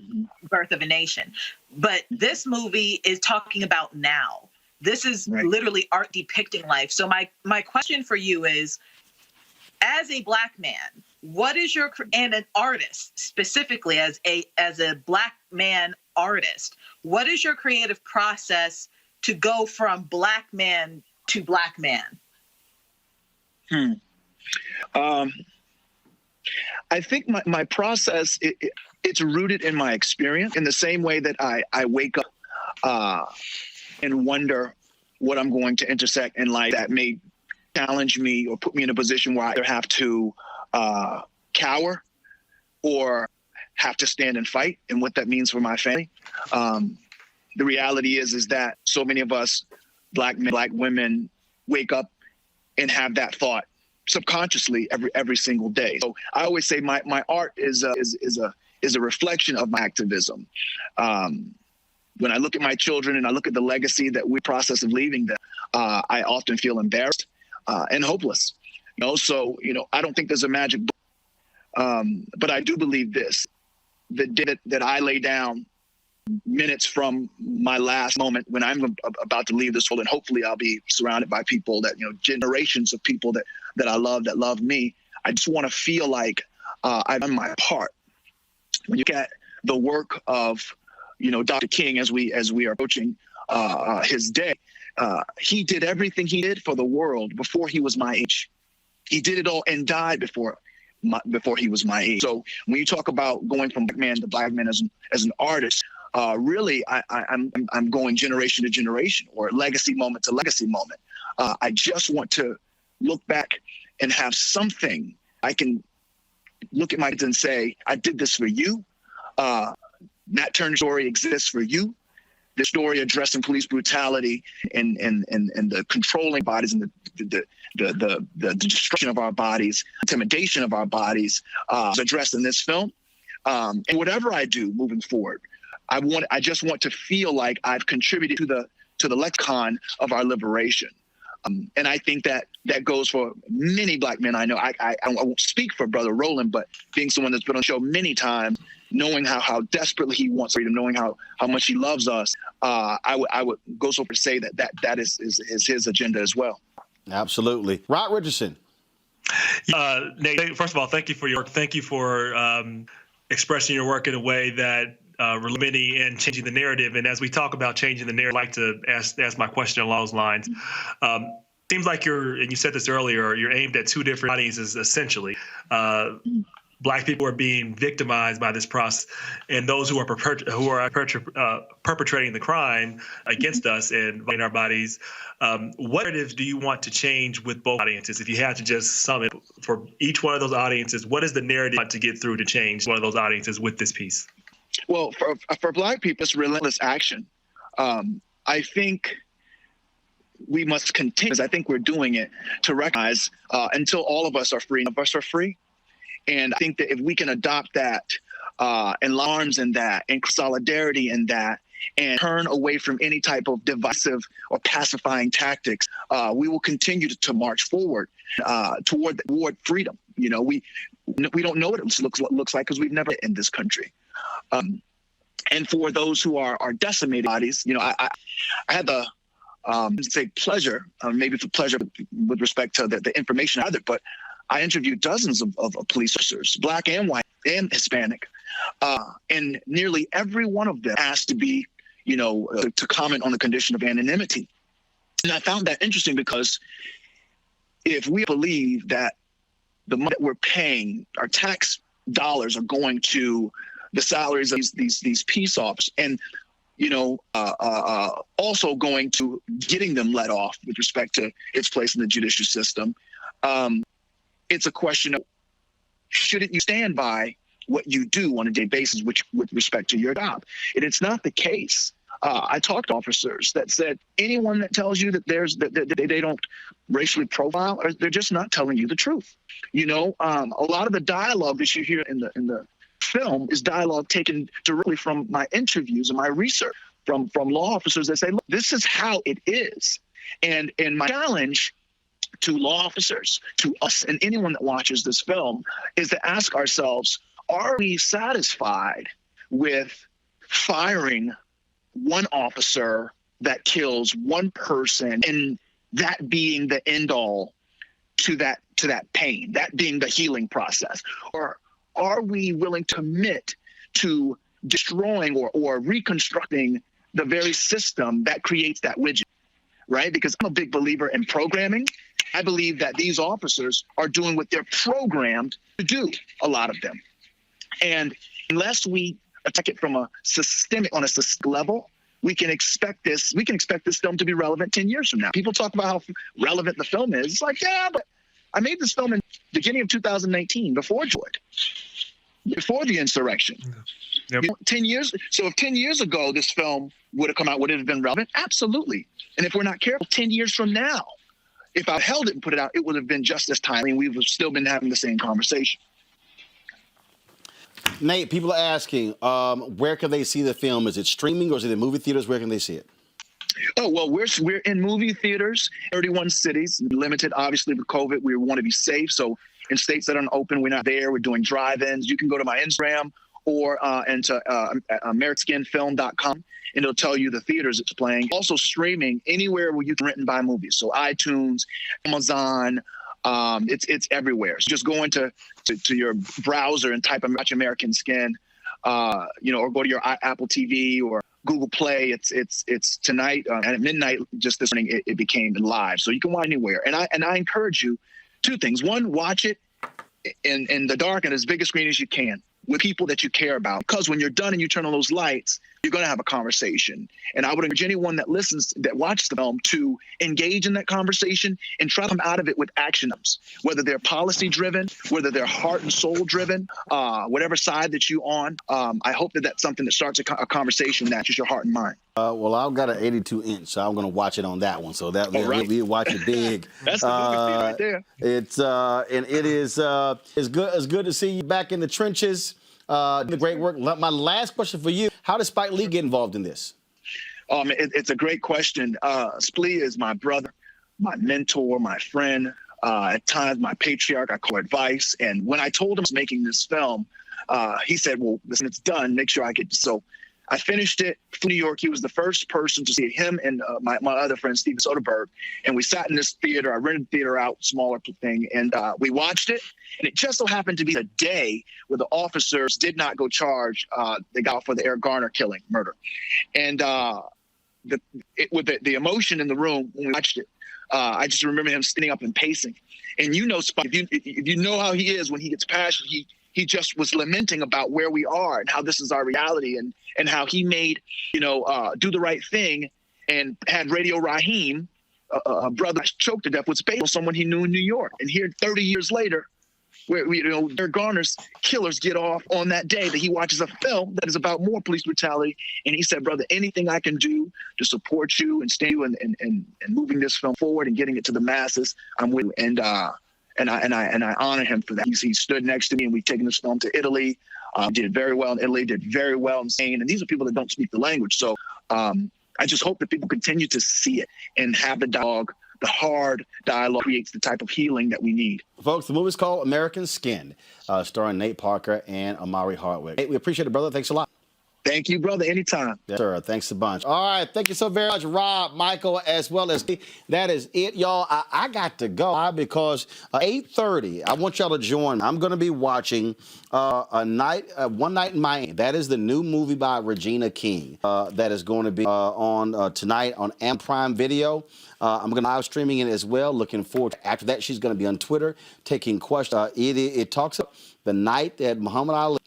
Birth of a Nation. But this movie is talking about now. This is literally art depicting life. So my question for you is, as a Black man, what is and an artist specifically, as a Black man artist, what is your creative process to go from Black man to Black man? I think my process, it's rooted in my experience, in the same way that I wake up and wonder what I'm going to intersect in life that may challenge me or put me in a position where I either have to cower or have to stand and fight, and what that means for my family. The reality is that so many of us, Black men, Black women, wake up and have that thought subconsciously every single day. So I always say my art is a reflection of my activism. When I look at my children and I look at the legacy that we process of leaving them, I often feel embarrassed and hopeless. So I don't think there's a magic book, but I do believe this: the day that I lay down, minutes from my last moment when I'm about to leave this world, and hopefully I'll be surrounded by people that, generations of people that I love, that love me. I just want to feel like I've done my part. When you look at the work of, Dr. King, as we are approaching his day, he did everything he did for the world before he was my age. He did it all and died before he was my age. So when you talk about going from black man to black man as an artist, really, I'm going generation to generation, or legacy moment to legacy moment. I just want to look back and have something I can look at my kids and say, I did this for you. Nat Turner's story exists for you. The story addressing police brutality and the controlling bodies and the destruction of our bodies, intimidation of our bodies is addressed in this film. And whatever I do moving forward, I just want to feel like I've contributed to the lexicon of our liberation. And I think that goes for many black men I know. I won't speak for Brother Roland, but being someone that's been on the show many times, knowing how desperately he wants freedom, knowing how much he loves us, I would go so far to say that is his agenda as well. Absolutely. Rod Richardson. Nate, first of all, thank you for your work. Thank you for expressing your work in a way that limiting and changing the narrative. And as we talk about changing the narrative, I'd like to ask my question along those lines. Seems like and you said this earlier, you're aimed at two different audiences, essentially. Black people are being victimized by this process, and those who are perpetrating the crime against us and violating our bodies. What narratives do you want to change with both audiences? If you had to just sum it for each one of those audiences, what is the narrative you want to get through to change one of those audiences with this piece? Well, for black people, it's relentless action. I think we must continue, as I think we're doing it, to recognize until all of us are free, none of us are free. And I think that if we can adopt that and arms in that and solidarity in that and turn away from any type of divisive or pacifying tactics, we will continue to march forward toward freedom. You know, we don't know what it looks like because we've never been in this country. And for those who are decimated bodies, you know, I had the pleasure, maybe for pleasure with respect to the information either, but I interviewed dozens of police officers, black and white and Hispanic, and nearly every one of them asked to be, to comment on the condition of anonymity. And I found that interesting because if we believe that the money that we're paying, our tax dollars are going to the salaries of these peace officers, and also going to getting them let off with respect to its place in the judicial system. It's a question of, shouldn't you stand by what you do on a daily basis with respect to your job? And it's not the case. I talked to officers that said anyone that tells you that they don't racially profile, or they're just not telling you the truth. A lot of the dialogue that you hear in the film is dialogue taken directly from my interviews and my research from law officers that say, look, this is how it is. And my challenge to law officers, to us, and anyone that watches this film is to ask ourselves, are we satisfied with firing one officer that kills one person and that being the end all to that pain, that being the healing process? Or are we willing to commit to destroying or reconstructing the very system that creates that widget, right? Because I'm a big believer in programming. I believe that these officers are doing what they're programmed to do, a lot of them. And unless we attack it from on a systemic level, we can expect this film to be relevant 10 years from now. People talk about how relevant the film is. It's like, yeah, but I made this film in the beginning of 2019, before George, before the insurrection. Yep. 10 years. So if 10 years ago this film would have come out, would it have been relevant? Absolutely. And if we're not careful, 10 years from now, if I held it and put it out, it would have been just as timely. We would have still been having the same conversation. Nate, people are asking, where can they see the film? Is it streaming or is it in movie theaters? Where can they see it? Oh, well, we're in movie theaters, 31 cities, limited, obviously, with COVID. We want to be safe. So in states that aren't open, we're not there. We're doing drive-ins. You can go to my Instagram or into americskinfilm.com, and it'll tell you the theaters it's playing. Also streaming anywhere where you can rent and buy movies. So iTunes, Amazon, it's everywhere. So just go into your browser and type Watch American Skin, or go to your Apple TV or Google Play. It's tonight and at midnight. Just this morning, it became live, so you can watch anywhere. And I encourage you two things. One, watch it in the dark and as big a screen as you can with people that you care about. Because when you're done and you turn on those lights, you're going to have a conversation. And I would encourage anyone that listens, that watches the film, to engage in that conversation and try to come out of it with actions, whether they're policy driven, whether they're heart and soul driven, whatever side that you're on. I hope that that's something that starts a conversation that matches your heart and mind. Well, I've got an 82-inch, so I'm going to watch it on that one. So that we watch it big. That's the movie right there. It's and it is it's good to see you back in the trenches. The great work. My last question for you: how does Spike Lee get involved in this? It's a great question. Splee is my brother, my mentor, my friend. At times, my patriarch. I call advice. And when I told him I was making this film, he said, "Well, listen, it's done. Make sure I get." So I finished it from New York. He was the first person to see it, him and my other friend, Steven Soderbergh. And we sat in this theater. I rented the theater out, smaller thing. And we watched it. And it just so happened to be the day where the officers did not go charge the guy for the Eric Garner murder. And with the emotion in the room when we watched it, I just remember him standing up and pacing. And you know, Spike, if you know how he is when he gets passionate, he just was lamenting about where we are and how this is our reality, and how he made, do the right thing and had Radio Raheem, a brother choked to death, was based on someone he knew in New York. And here 30 years later, where Eric Garner's killers get off on that day that he watches a film that is about more police brutality. And he said, brother, anything I can do to support you and stay you and moving this film forward and getting it to the masses, I'm with you. And I honor him for that. He stood next to me, and we've taken this film to Italy. Did very well in Italy, did very well in Spain. And these are people that don't speak the language. So I just hope that people continue to see it and have the dialogue. The hard dialogue creates the type of healing that we need. Folks, the movie's called American Skin, starring Nate Parker and Amari Hardwick. Hey, we appreciate it, brother. Thanks a lot. Thank you, brother. Anytime. Yes, sir. Thanks a bunch. All right. Thank you so very much, Rob, Michael, as well as me. That is it, y'all. I got to go because 8:30, I want y'all to join me. I'm going to be watching One Night in Miami. That is the new movie by Regina King that is going to be on tonight on Amazon Prime Video. I'm going to live streaming it as well. Looking forward to after that. She's going to be on Twitter taking questions. It talks about the night that Muhammad Ali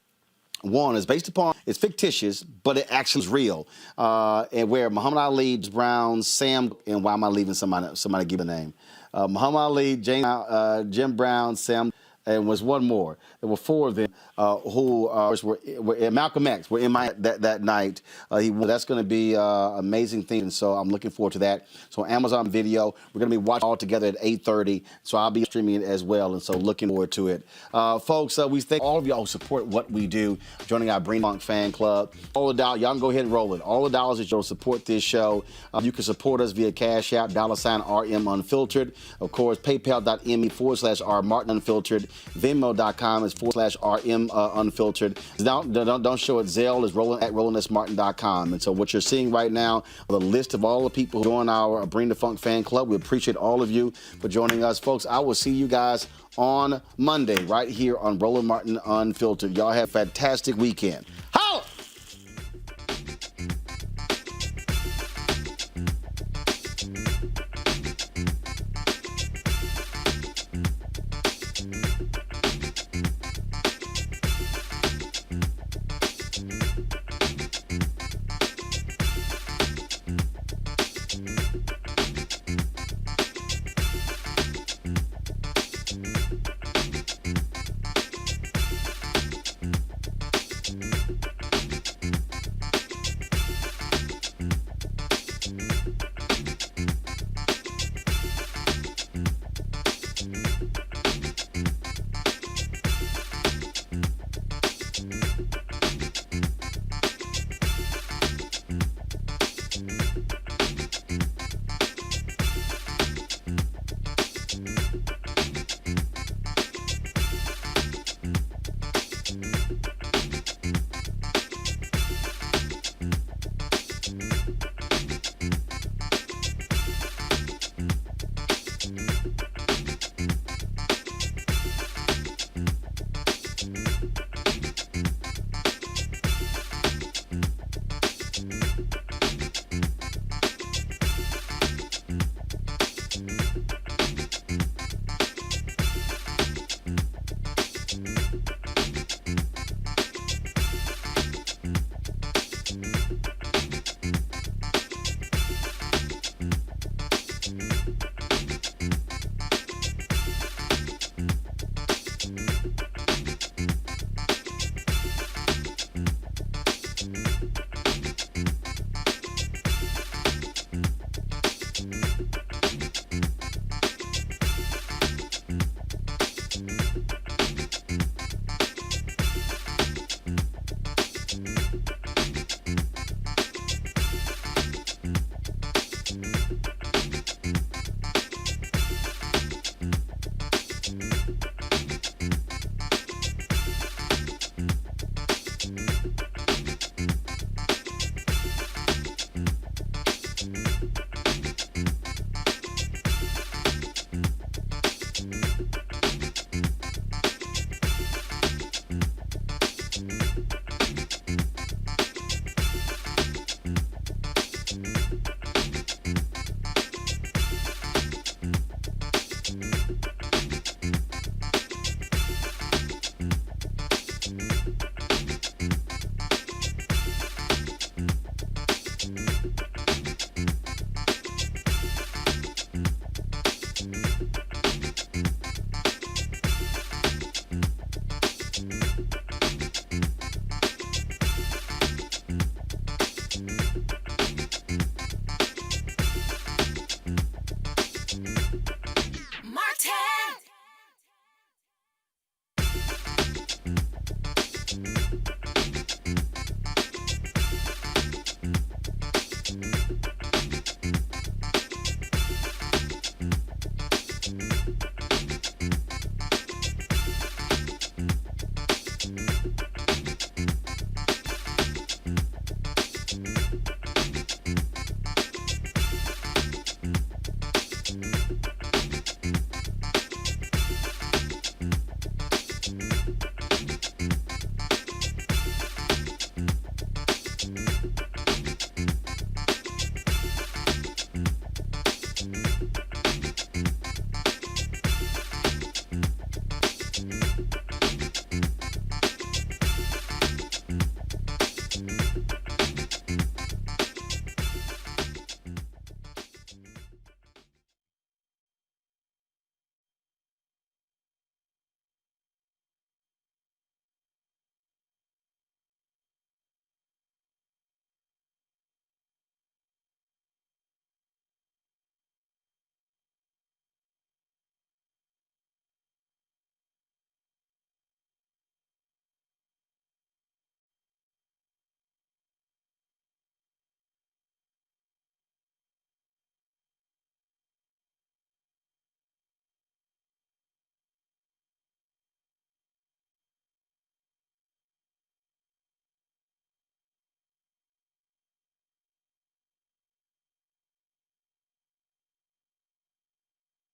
won. Is based upon, it's fictitious, but it actually is real. And where Muhammad Ali, Brown, Sam, and why am I leaving somebody give a name? Muhammad Ali, Jim Brown, Sam, and was one more. There were four of them who were Malcolm X were in that night. That's going to be an amazing thing, and so I'm looking forward to that. So Amazon Video, we're going to be watching all together at 8:30. So I'll be streaming it as well, and so looking forward to it, folks. We thank all of y'all who support what we do, joining our Bring Funk fan club. All the dollars, y'all can go ahead and roll it. All the dollars that you'll support this show, you can support us via Cash App, $RM Unfiltered. Of course, PayPal.me/R Martin Unfiltered. Venmo.com is /RM Unfiltered. Don't show it. Zelle is Roland at RolandSMartin.com. And so what you're seeing right now, the list of all the people who join our Bring the Funk fan club. We appreciate all of you for joining us, folks. I will see you guys on Monday right here on Roland Martin Unfiltered. Y'all have a fantastic weekend.